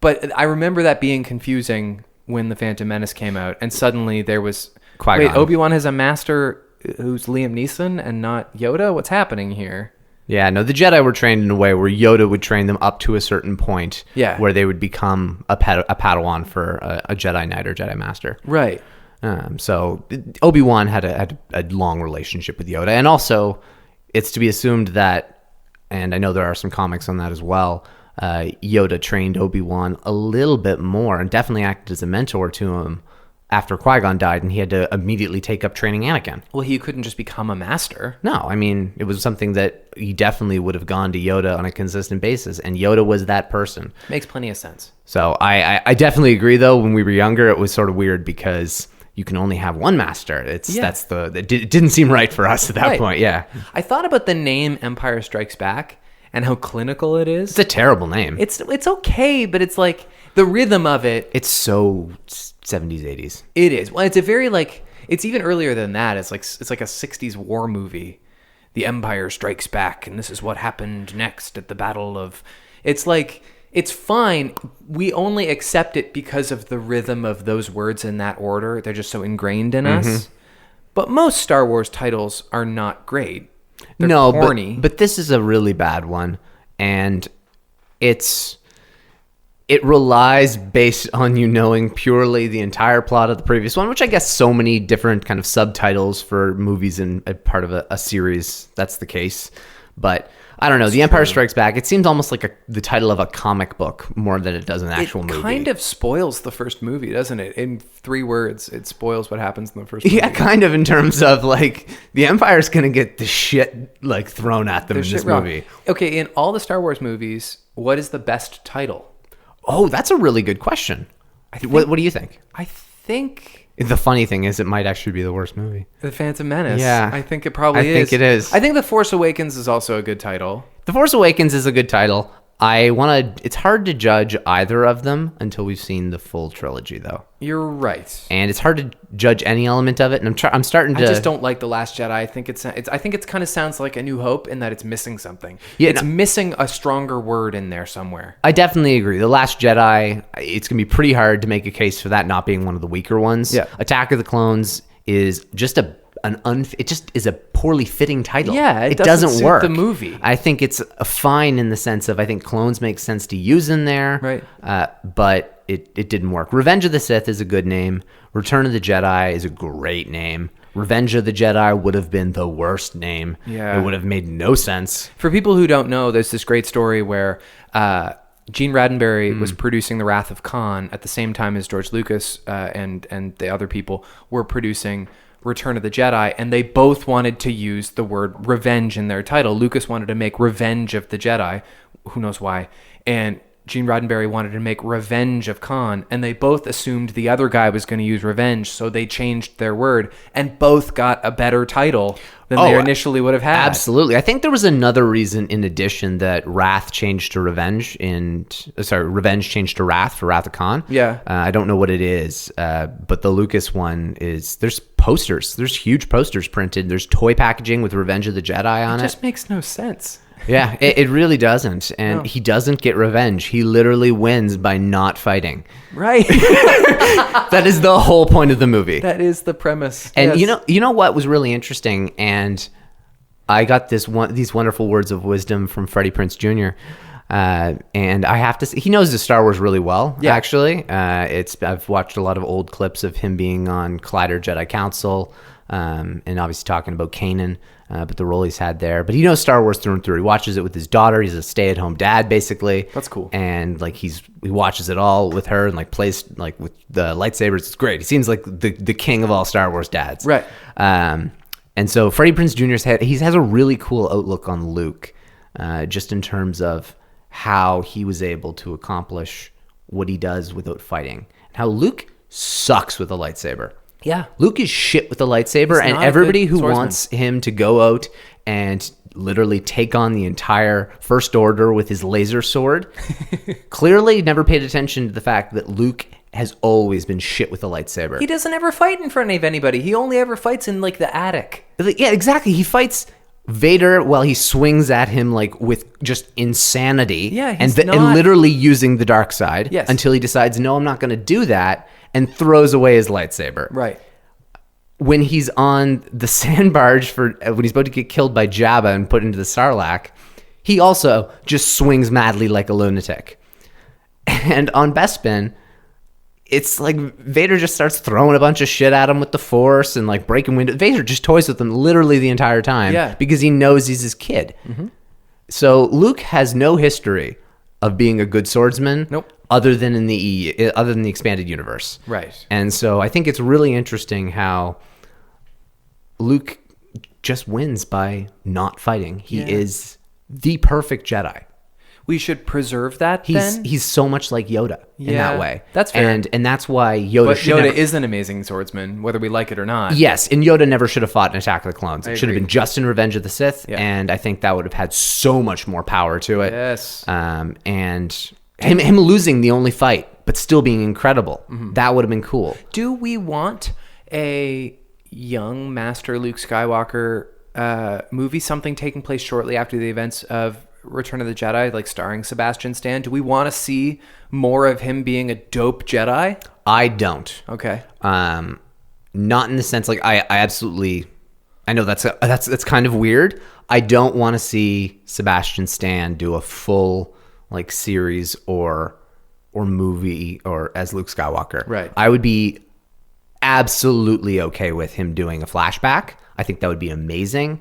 I remember that being confusing when The Phantom Menace came out, and suddenly there was... Qui-Gon. Wait, Obi-Wan has a master who's Liam Neeson and not Yoda? What's happening here? Yeah, no, the Jedi were trained in a way where Yoda would train them up to a certain point, where they would become a Padawan for a Jedi Knight or Jedi Master. Right. So Obi-Wan had a long relationship with Yoda, and also it's to be assumed that, and I know there are some comics on that as well, Yoda trained Obi-Wan a little bit more and definitely acted as a mentor to him after Qui-Gon died, and he had to immediately take up training Anakin. Well, he couldn't just become a master. No, I mean, it was something that he definitely would have gone to Yoda on a consistent basis, and Yoda was that person. Makes plenty of sense. So I definitely agree, though. When we were younger, it was sort of weird because you can only have one master. It didn't seem right for us at that point. Yeah, I thought about the name Empire Strikes Back and how clinical it is. It's a terrible name. It's okay, but it's like the rhythm of it. It's so 70s, 80s. It is. Well, it's a very it's even earlier than that. It's like a 60s war movie. The Empire Strikes Back, and this is what happened next at the Battle of... It's like, it's fine. We only accept it because of the rhythm of those words in that order. They're just so ingrained in us. But most Star Wars titles are not great. They're corny. But this is a really bad one, and it relies based on you knowing purely the entire plot of the previous one, which I guess so many different kind of subtitles for movies and a part of a series, that's the case. But I don't know. The Empire Strikes Back, it seems almost like the title of a comic book more than it does an actual movie. It kind of spoils the first movie, doesn't it? In 3 words, it spoils what happens in the first movie. Yeah, kind of, in terms of like the Empire's going to get the shit like thrown at them in this movie. Okay, in all the Star Wars movies, what is the best title? Oh, that's a really good question. What do you think? I think... The funny thing is, it might actually be the worst movie. The Phantom Menace. Yeah. I think it probably is. I think it is. I think The Force Awakens is also a good title. The Force Awakens is a good title. It's hard to judge either of them until we've seen the full trilogy, though. You're right. And it's hard to judge any element of it. And I'm starting to... I just don't like The Last Jedi. I think it kind of sounds like A New Hope in that it's missing something. Yeah, it's missing a stronger word in there somewhere. I definitely agree. The Last Jedi, it's going to be pretty hard to make a case for that not being one of the weaker ones. Yeah. Attack of the Clones is just it just is a poorly fitting title. Yeah, it doesn't suit work. The movie. I think it's fine in the sense of I think clones make sense to use in there. Right. But it didn't work. Revenge of the Sith is a good name. Return of the Jedi is a great name. Revenge of the Jedi would have been the worst name. Yeah. It would have made no sense. For people who don't know, there's this great story where Gene Roddenberry was producing The Wrath of Khan at the same time as George Lucas and the other people were producing Return of the Jedi, and they both wanted to use the word revenge in their title. Lucas wanted to make Revenge of the Jedi, who knows why, and Gene Roddenberry wanted to make Revenge of Khan, and they both assumed the other guy was going to use revenge, so they changed their word, and both got a better title than they initially would have had. Absolutely. I think there was another reason in addition that Wrath changed to Revenge Revenge changed to Wrath for Wrath of Khan. Yeah. I don't know what it is, but the Lucas one there's posters. There's huge posters printed. There's toy packaging with Revenge of the Jedi on it. It just makes no sense. Yeah, it really doesn't. And he doesn't get revenge. He literally wins by not fighting. Right. That is the whole point of the movie. That is the premise. And yes. you know what was really interesting? And I got these wonderful words of wisdom from Freddie Prinze Jr. And I have to say, he knows the Star Wars really well, actually. I've watched a lot of old clips of him being on Collider Jedi Council, and obviously talking about Kanan, but the role he's had there. But he knows Star Wars through and through. He watches it with his daughter. He's a stay-at-home dad, basically. That's cool. And like he watches it all with her and like plays like with the lightsabers. It's great. He seems like the king of all Star Wars dads. Right. And so Freddie Prinze Jr. he has a really cool outlook on Luke, just in terms of how he was able to accomplish what he does without fighting. And how Luke sucks with a lightsaber. Yeah. Luke is shit with the lightsaber, and everybody who wants him to go out and literally take on the entire First Order with his laser sword clearly never paid attention to the fact that Luke has always been shit with a lightsaber. He doesn't ever fight in front of anybody. He only ever fights in like the attic. Yeah, exactly. He fights Vader while he swings at him like with just insanity. Yeah, and he's not... and literally using the dark side. Yes. Until he decides, no, I'm not going to do that, and throws away his lightsaber. Right. When he's on the sand barge when he's about to get killed by Jabba and put into the Sarlacc, he also just swings madly like a lunatic. And on Bespin, it's like Vader just starts throwing a bunch of shit at him with the Force and like breaking windows. Vader just toys with him literally the entire time because he knows he's his kid. Mm-hmm. So Luke has no history of being a good swordsman. Nope. Other than in the expanded universe. Right. And so I think it's really interesting how Luke just wins by not fighting. He is the perfect Jedi. We should preserve that. He's so much like Yoda in that way. That's fair. And that's why Yoda. But Yoda is an amazing swordsman, whether we like it or not. Yes, and Yoda never should have fought in Attack of the Clones. It should have agree. been just in Revenge of the Sith, and I think that would have had so much more power to it. Yes. And him losing the only fight, but still being incredible. Mm-hmm. That would have been cool. Do we want a young Master Luke Skywalker movie, something taking place shortly after the events of Return of the Jedi, like starring Sebastian Stan? Do we want to see more of him being a dope Jedi? I don't. Okay. Not in the sense like I absolutely. I know that's kind of weird. I don't want to see Sebastian Stan do a full like series or movie or as Luke Skywalker. Right. I would be absolutely okay with him doing a flashback. I think that would be amazing.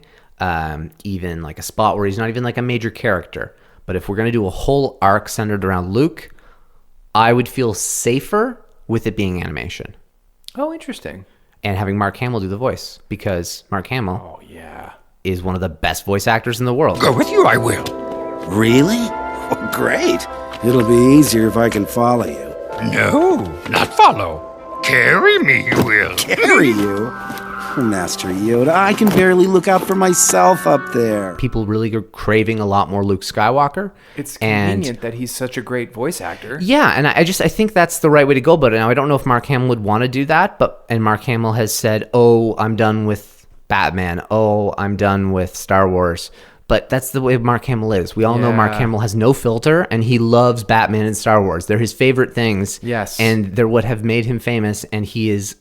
Even like a spot where he's not even like a major character. But if we're going to do a whole arc centered around Luke, I would feel safer with it being animation. Oh, interesting. And having Mark Hamill do the voice, because Mark Hamill is one of the best voice actors in the world. Go with you, I will. Really? Oh, great. It'll be easier if I can follow you. No, not follow. Carry me, you will. Carry you? Master Yoda, I can barely look out for myself up there. People really are craving a lot more Luke Skywalker. It's convenient that he's such a great voice actor. Yeah, and I think that's the right way to go. But now I don't know if Mark Hamill would want to do that. And Mark Hamill has said, "Oh, I'm done with Batman. Oh, I'm done with Star Wars." But that's the way Mark Hamill is. We all know Mark Hamill has no filter, and he loves Batman and Star Wars. They're his favorite things. Yes. And they're what have made him famous, and he is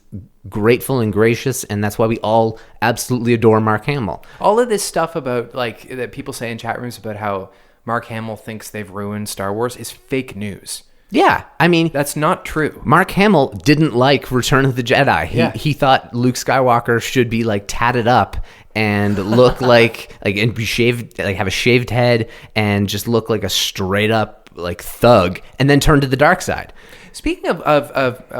grateful and gracious, and that's why we all absolutely adore Mark Hamill. All of this stuff about, like, that people say in chat rooms about how Mark Hamill thinks they've ruined Star Wars is fake news. Yeah, I mean... That's not true. Mark Hamill didn't like Return of the Jedi. He thought Luke Skywalker should be, like, tatted up and look and be shaved, like have a shaved head and just look like a straight up like thug, and then turn to the dark side. Speaking of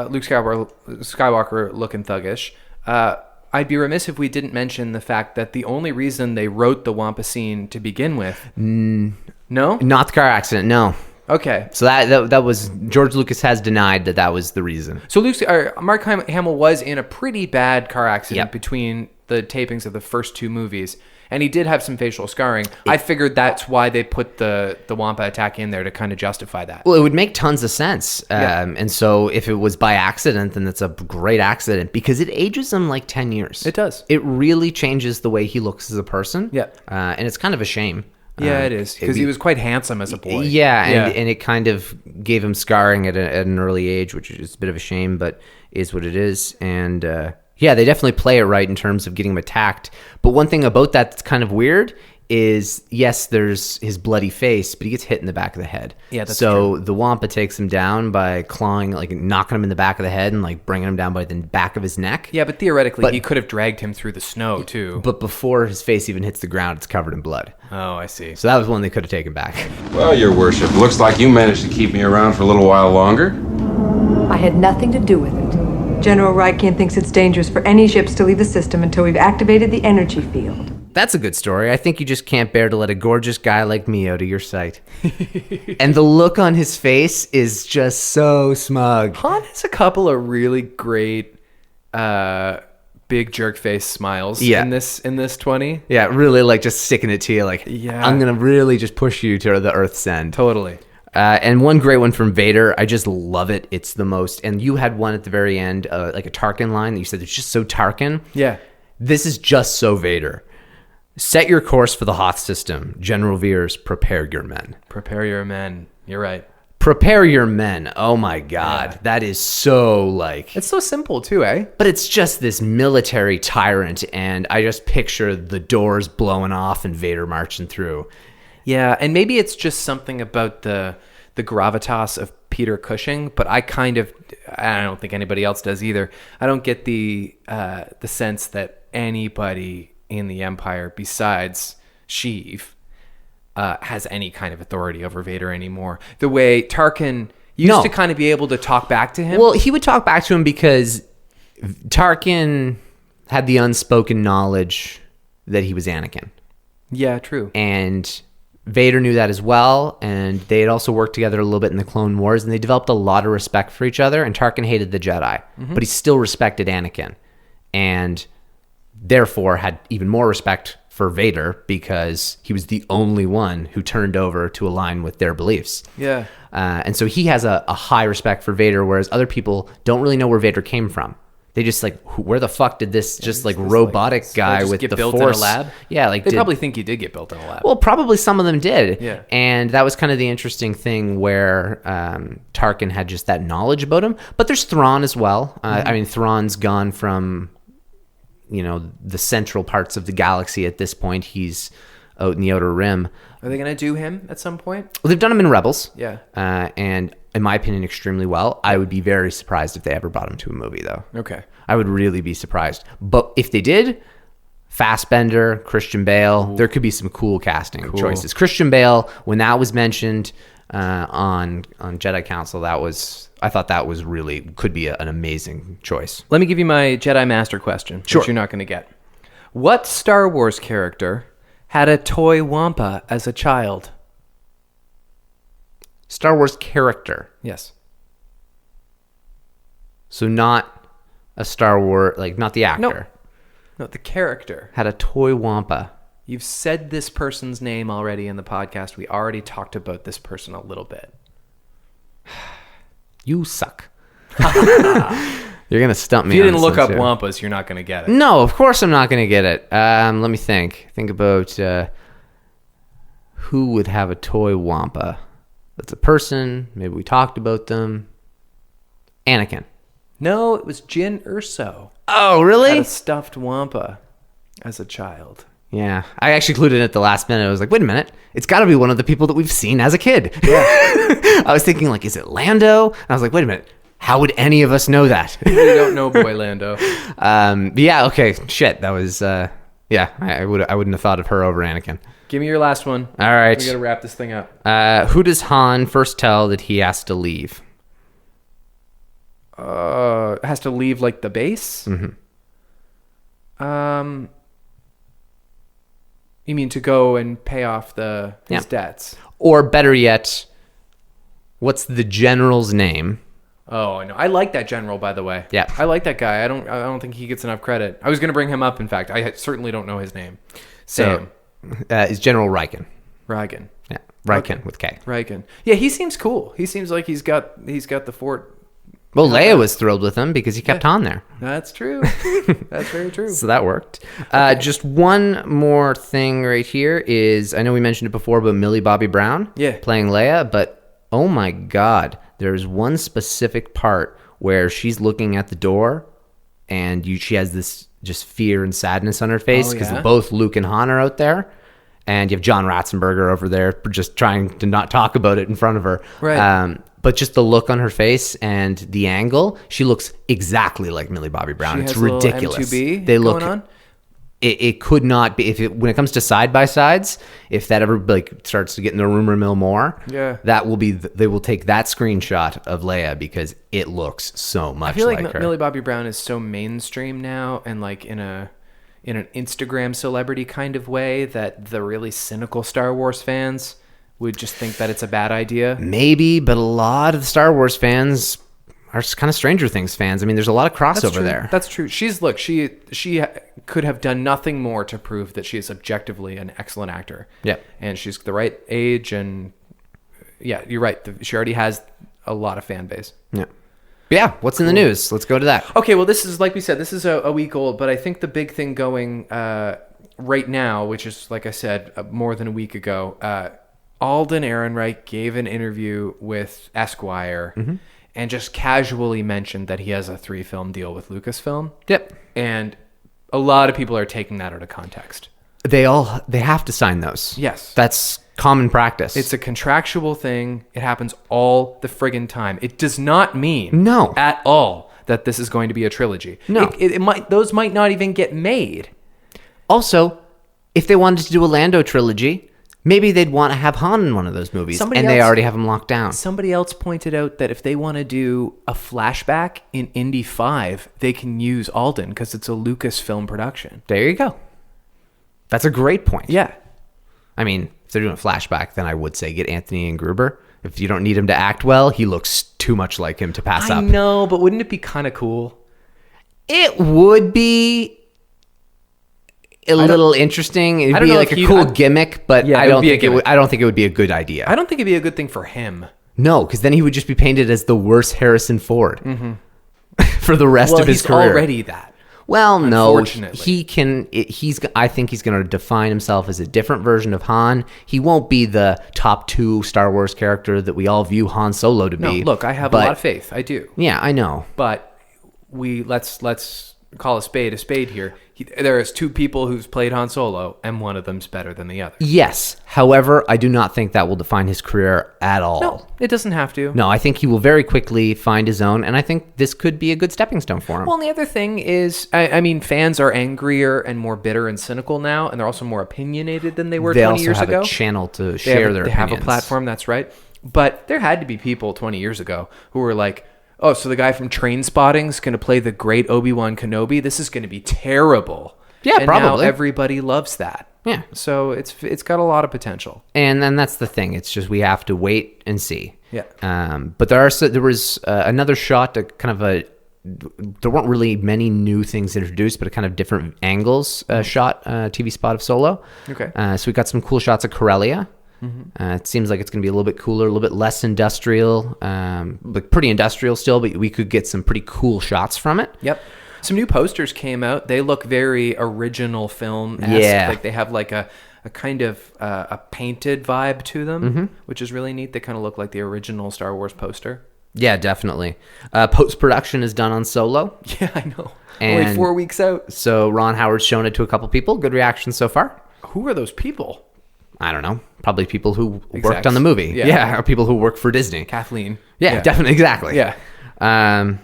Luke Skywalker looking thuggish, I'd be remiss if we didn't mention the fact that the only reason they wrote the Wampa scene to begin with, no, not the car accident, no. Okay, so that was George Lucas has denied that was the reason. So Mark Hamill was in a pretty bad car accident between the tapings of the first two movies, and he did have some facial scarring. I figured that's why they put the Wampa attack in there to kind of justify that. Well, it would make tons of sense. And so if it was by accident, then it's a great accident because it ages him like 10 years. It does. It really changes the way he looks as a person. Yeah. And it's kind of a shame. Yeah, it is, because he was quite handsome as a boy. Yeah, and it kind of gave him scarring at an early age, which is a bit of a shame, but is what it is. And yeah, they definitely play it right in terms of getting him attacked. But one thing about that that's kind of weird is, yes, there's his bloody face, but he gets hit in the back of the head. Yeah, that's so true. The Wampa takes him down by clawing, like knocking him in the back of the head and like bringing him down by the back of his neck. Yeah, but theoretically, he could have dragged him through the snow too. But before his face even hits the ground, it's covered in blood. Oh, I see. So that was one they could have taken back. Well, Your Worship, looks like you managed to keep me around for a little while longer. I had nothing to do with it. General Rykian thinks it's dangerous for any ships to leave the system until we've activated the energy field. That's a good story. I think you just can't bear to let a gorgeous guy like me out of your sight. And the look on his face is just so smug. Han has a couple of really great big jerk face smiles in this 20. Yeah, really like just sticking it to you like, I'm going to really just push you to the earth's end. Totally. And one great one from Vader. I just love it. It's the most. And you had one at the very end, like a Tarkin line that you said it's just so Tarkin. Yeah. This is just so Vader. Set your course for the Hoth system. General Veers, prepare your men. Prepare your men. You're right. Prepare your men. Oh my God. Yeah. That is so like... It's so simple too, eh? But it's just this military tyrant, and I just picture the doors blowing off and Vader marching through. Yeah, and maybe it's just something about the gravitas of Peter Cushing, but I don't think anybody else does either. I don't get the sense that anybody in the Empire besides Sheev has any kind of authority over Vader anymore. The way Tarkin used to kind of be able to talk back to him. Well, he would talk back to him because Tarkin had the unspoken knowledge that he was Anakin. Yeah, true. And Vader knew that as well, and they had also worked together a little bit in the Clone Wars, and they developed a lot of respect for each other, and Tarkin hated the Jedi, but he still respected Anakin, and therefore had even more respect for Vader because he was the only one who turned over to align with their beliefs. Yeah. And so he has a high respect for Vader, whereas other people don't really know where Vader came from. They just like, where the fuck did this robotic guy with the built Force? in a lab? Yeah, like they probably think he did get built in a lab. Well, probably some of them did. Yeah. And that was kind of the interesting thing where Tarkin had just that knowledge about him. But there's Thrawn as well. I mean, Thrawn's gone from, the central parts of the galaxy at this point. He's out in the Outer Rim. Are they going to do him at some point? Well, they've done him in Rebels. Yeah. And in my opinion, extremely well. I would be very surprised if they ever brought him to a movie, though. Okay. I would really be surprised. But if they did, Fassbender, Christian Bale, there could be some cool casting choices. Christian Bale, when that was mentioned on Jedi Council, I thought that was really could be an amazing choice. Let me give you my Jedi Master question, Sure. which you're not going to get. What Star Wars character had a toy Wampa as a child? Star Wars character. Yes. So not a Star Wars, like not the actor. No, the character. Had a toy Wampa. You've said this person's name already in the podcast. We already talked about this person a little bit. You suck. You're going to stump me. If you on didn't this look one, up too. Wampas, you're not going to get it. No, of course I'm not going to get it. Let me think. Think about who would have a toy Wampa. That's a person. Maybe we talked about them. Anakin. No, it was Jyn Erso. Oh, really? Had a stuffed Wampa as a child. Yeah. I actually included it at the last minute. I was like, wait a minute. It's got to be one of the people that we've seen as a kid. Yeah. I was thinking, like, is it Lando? And I was like, wait a minute. How would any of us know that? We don't know Boy Lando. Yeah, okay. Shit. That was, I wouldn't have thought of her over Anakin. Give me your last one. All right. We got to wrap this thing up. Who does Han first tell that he has to leave? Has to leave like the base? Mm-hmm. You mean to go and pay off his debts? Or better yet, what's the general's name? Oh, I know. I like that general, by the way. Yeah. I like that guy. I don't think he gets enough credit. I was going to bring him up, in fact. I certainly don't know his name. Sam. Is General Riken. Riken. Yeah. Riken with K. Riken. Yeah, he seems cool. He seems like he's got the fort. Well, Leia was thrilled with him because he kept Han there. That's true. That's very true. So that worked. Just one more thing right here is, I know we mentioned it before, but Millie Bobby Brown playing Leia, but oh my God, there's one specific part where she's looking at the door and she has this just fear and sadness on her face because both Luke and Han are out there. And you have John Ratzenberger over there just trying to not talk about it in front of her. Right. But just the look on her face and the angle, she looks exactly like Millie Bobby Brown. She it's has a little ridiculous. M2B they look. going on? It could not be when it comes to side by sides. If that ever starts to get in the rumor mill more, that will be. They will take that screenshot of Leia because it looks so much. I feel like her. Millie Bobby Brown is so mainstream now, and like in an Instagram celebrity kind of way, that the really cynical Star Wars fans would just think that it's a bad idea. Maybe, but a lot of the Star Wars fans are kind of Stranger Things fans. I mean, there's a lot of crossover there. That's true. She could have done nothing more to prove that she is objectively an excellent actor. Yeah. And she's the right age, and yeah, you're right. She already has a lot of fan base. Yeah. Yeah, what's in the news? Let's go to that. Okay, well, this is, like we said, this is a week old, but I think the big thing going right now, which is, like I said, more than a week ago, Alden Ehrenreich gave an interview with Esquire and just casually mentioned that he has a 3-film deal with Lucasfilm. Yep. And a lot of people are taking that out of context. They have to sign those. Yes. That's common practice. It's a contractual thing. It happens all the friggin' time. It does not mean at all that this is going to be a trilogy. No. Those might not even get made. Also, if they wanted to do a Lando trilogy, maybe they'd want to have Han in one of those movies, they already have him locked down. Somebody else pointed out that if they want to do a flashback in Indy 5, they can use Alden because it's a Lucasfilm production. There you go. That's a great point. Yeah. I mean, if they're doing a flashback, then I would say get Anthony and Gruber. If you don't need him to act well, he looks too much like him to pass up. I know, but wouldn't it be kind of cool? It would be a little interesting. It'd be like a cool gimmick, but I don't think it would be a good idea. I don't think it'd be a good thing for him. No, because then he would just be painted as the worst Harrison Ford for the rest of his career. Well, he's already that. Well, no, he can. I think he's going to define himself as a different version of Han. He won't be the top 2 Star Wars character that we all view Han Solo to be. Look, I have a lot of faith. I do. Yeah, I know. But let's call a spade here. There is 2 people who's played Han Solo, and one of them's better than the other. Yes. However, I do not think that will define his career at all. No, it doesn't have to. No, I think he will very quickly find his own, and I think this could be a good stepping stone for him. Well, and the other thing is, I mean, fans are angrier and more bitter and cynical now, and they're also more opinionated than they were 20 years ago. They also have a channel to share their opinions. They have a platform, that's right. But there had to be people 20 years ago who were like, oh, so the guy from Trainspotting's going to play the great Obi-Wan Kenobi? This is going to be terrible. Yeah, and probably. Now everybody loves that. Yeah. So it's got a lot of potential. And then that's the thing. It's just we have to wait and see. Yeah. But there was another shot, there weren't really many new things introduced, but a kind of different angles shot, TV spot of Solo. Okay. So we got some cool shots of Corellia. It seems like it's going to be a little bit cooler, a little bit less industrial, but pretty industrial still, but we could get some pretty cool shots from it. Yep. Some new posters came out. They look very original film-esque. Yeah. Like they have like a kind of a painted vibe to them, which is really neat. They kind of look like the original Star Wars poster. Yeah, definitely. Post-production is done on Solo. Yeah, I know. And only 4 weeks out. So Ron Howard's shown it to a couple people. Good reaction so far. Who are those people? I don't know. Probably people who worked on the movie. Yeah. Or people who work for Disney. Kathleen. Yeah, definitely. Exactly. Yeah.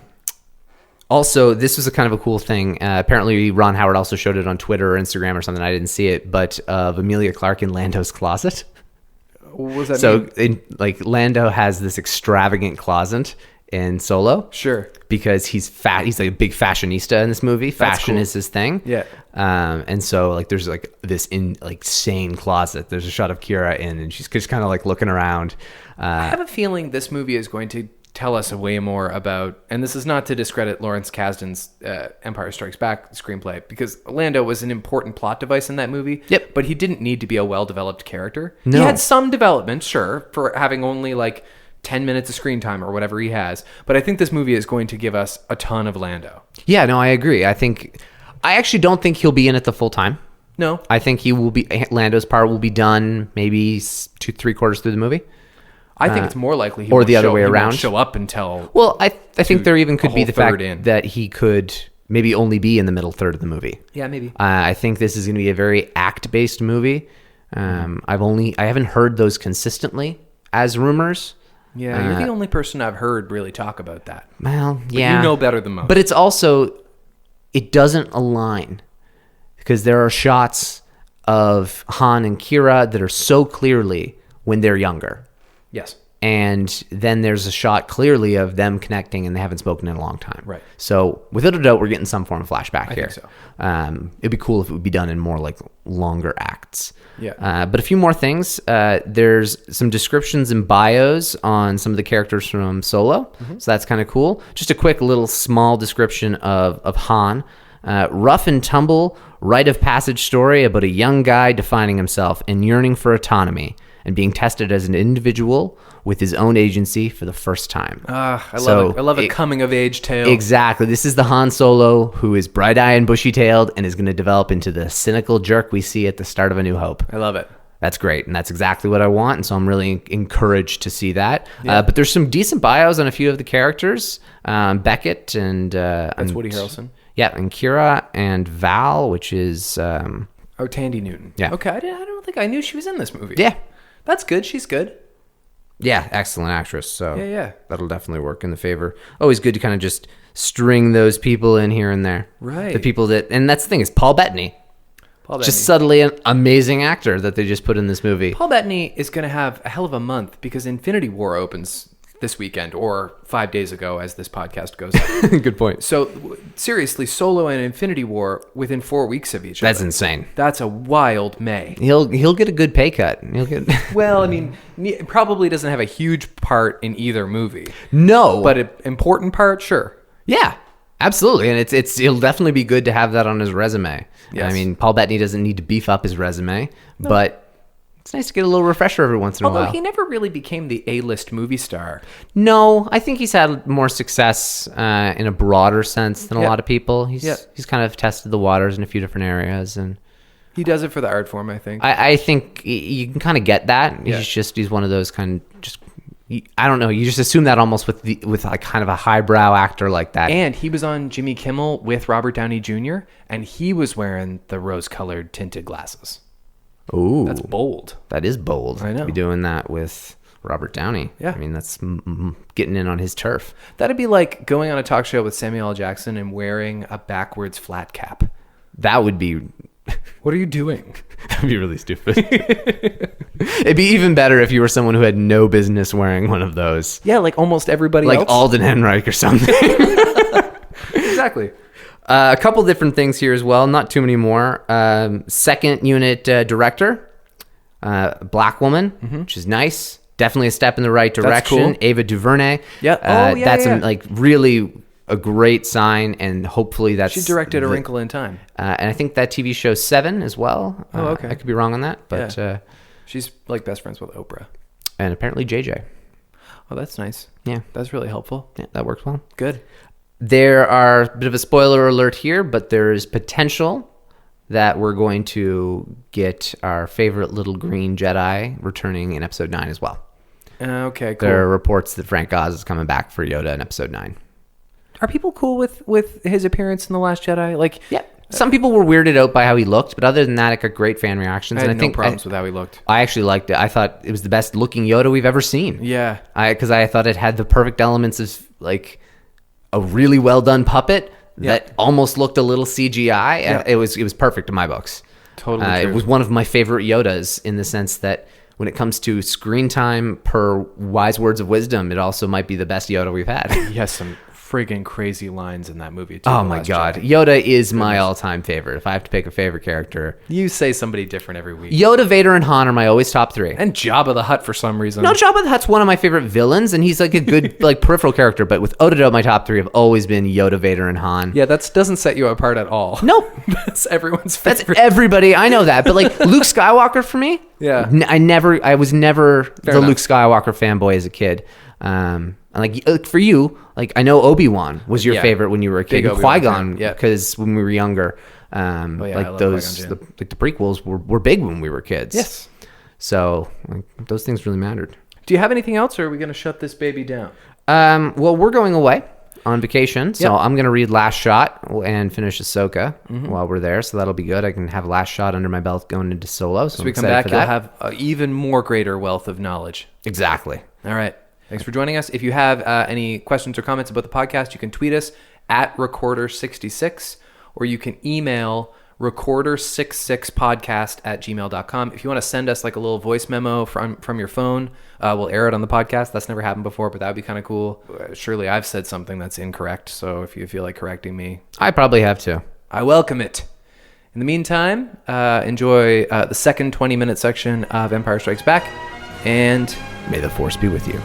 Also, this was a kind of a cool thing. Apparently, Ron Howard also showed it on Twitter or Instagram or something. I didn't see it, but of Emilia Clarke in Lando's closet. What does that mean? Lando has this extravagant closet in Solo. Sure. Because he's fat. He's like a big fashionista in this movie. Fashion is his thing. Yeah. And so there's like this insane closet. There's a shot of Kira in, and she's just kind of like looking around. I have a feeling this movie is going to tell us way more about, and this is not to discredit Lawrence Kasdan's Empire Strikes Back screenplay, because Lando was an important plot device in that movie. Yep. But he didn't need to be a well-developed character. No. He had some development, sure, for having only like 10 minutes of screen time or whatever he has. But I think this movie is going to give us a ton of Lando. Yeah, no, I agree. I actually don't think he'll be in it the full time. No. I think Lando's part will be done maybe 2-3 quarters through the movie. I think it's more likely he or won't the other way around. Show up until. Well, I think there even could be the fact in. that he could maybe only be in the middle third of the movie. Yeah, maybe. I think this is going to be a very act-based movie. I haven't heard those consistently as rumors. Yeah, you're the only person I've heard really talk about that. Well, but yeah, you know better than most. But it's also, it doesn't align because there are shots of Han and Kira that are so clearly when they're younger. Yes. And then there's a shot clearly of them connecting and they haven't spoken in a long time. Right. So without a doubt, we're getting some form of flashback here. I think so. It'd be cool if it would be done in more like longer acts. Yeah. But a few more things. There's some descriptions and bios on some of the characters from Solo. So that's kind of cool. Just a quick little small description of Han. Rough and tumble, rite of passage story about a young guy defining himself and yearning for autonomy and being tested as an individual with his own agency for the first time. I love it. I love a coming-of-age tale. Exactly. This is the Han Solo who is bright-eyed and bushy-tailed and is going to develop into the cynical jerk we see at the start of A New Hope. I love it. That's great, and that's exactly what I want, and so I'm really encouraged to see that. Yeah. But there's some decent bios on a few of the characters. Beckett and... That's Woody Harrelson. Yeah, and Kira and Val, which is... Tandy Newton. Yeah. Okay, I don't think I knew she was in this movie. Yeah. That's good. She's good. Yeah, excellent actress. So yeah. That'll definitely work in the favor. Always good to kind of just string those people in here and there. Right. The people that... And that's the thing, is Paul Bettany. Just subtly an amazing actor that they just put in this movie. Paul Bettany is going to have a hell of a month because Infinity War opens this weekend, or 5 days ago as this podcast goes out. Good point. So seriously, Solo and Infinity War within 4 weeks of each other. That's insane. That's a wild May. He'll get a good pay cut. He'll get Well, I mean, probably doesn't have a huge part in either movie. No. But an important part, sure. Yeah. Absolutely, and it'll definitely be good to have that on his resume. Yes. I mean, Paul Bettany doesn't need to beef up his resume, but it's nice to get a little refresher every once in a while. Although he never really became the A-list movie star. No, I think he's had more success in a broader sense than a lot of people. He's kind of tested the waters in a few different areas, and he does it for the art form, I think. I think you can kind of get that. He's one of those kind of just... I don't know. You just assume that almost with like kind of a highbrow actor like that. And he was on Jimmy Kimmel with Robert Downey Jr. and he was wearing the rose-colored tinted glasses. Ooh, that's bold. That is bold. I know. To be doing that with Robert Downey. Yeah, I mean that's getting in on his turf. That'd be like going on a talk show with Samuel L. Jackson and wearing a backwards flat cap. That would be. What are you doing? That'd be really stupid. It'd be even better if you were someone who had no business wearing one of those. Yeah, like almost everybody else. Like Alden Ehrenreich or something. Exactly. A couple different things here as well. Not too many more. Second unit director, black woman, which is nice. Definitely a step in the right direction. That's cool. Ava DuVernay. Yep. That's like really a great sign, and hopefully that's... She directed A Wrinkle in Time. And I think that TV show Seven as well. Oh, okay. I could be wrong on that, but... she's like best friends with Oprah. And apparently JJ. Oh, that's nice. Yeah. That's really helpful. Yeah, that works well. Good. There are a bit of a spoiler alert here, but there is potential that we're going to get our favorite little green Jedi returning in Episode 9 as well. Okay, cool. There are reports that Frank Oz is coming back for Yoda in Episode 9. Are people cool with his appearance in The Last Jedi? Like, yeah. Some people were weirded out by how he looked, but other than that, it got great fan reactions. I had no problems with how he looked. I actually liked it. I thought it was the best looking Yoda we've ever seen. Yeah. Because I thought it had the perfect elements of like a really well done puppet that almost looked a little CGI. Yeah. It was true in my books. Totally true. It was one of my favorite Yodas in the sense that when it comes to screen time per wise words of wisdom, it also might be the best Yoda we've had. He has some friggin' crazy lines in that movie too. Oh my god. Yoda is my all-time favorite. If I have to pick a favorite character, you say somebody different every week. Yoda, Vader, and Han are my always top three. And Jabba the Hutt for some reason. No, Jabba the Hutt's one of my favorite villains, and he's like a good like peripheral character. But without a doubt, my top three have always been Yoda, Vader, and Han. Yeah, that doesn't set you apart at all. Nope. That's everyone's favorite. That's everybody. I know that, but like Luke Skywalker for me. Yeah. I was never Fair the enough. Luke Skywalker fanboy as a kid. And like for you, like I know Obi-Wan was your favorite when you were a kid. Big Obi-Wan Qui-Gon, fan, yeah. because when we were younger, I like love those, Qui-Gon the prequels were big when we were kids. Yes. So like, those things really mattered. Do you have anything else, or are we going to shut this baby down? Well, we're going away on vacation, so Yep. I'm going to read Last Shot and finish Ahsoka while we're there. So that'll be good. I can have Last Shot under my belt going into Solo. So we I'm come excited back, for you'll that. have an even more greater wealth of knowledge. Exactly. All right. Thanks for joining us. If you have any questions or comments about the podcast, you can tweet us at Recorder66, or you can email recorder66podcast@gmail.com. If you want to send us like a little voice memo from your phone, we'll air it on the podcast. That's never happened before, but that would be kind of cool. Surely I've said something that's incorrect, so if you feel like correcting me, I probably have to. I welcome it. In the meantime, enjoy the second 20-minute section of Empire Strikes Back, and may the Force be with you.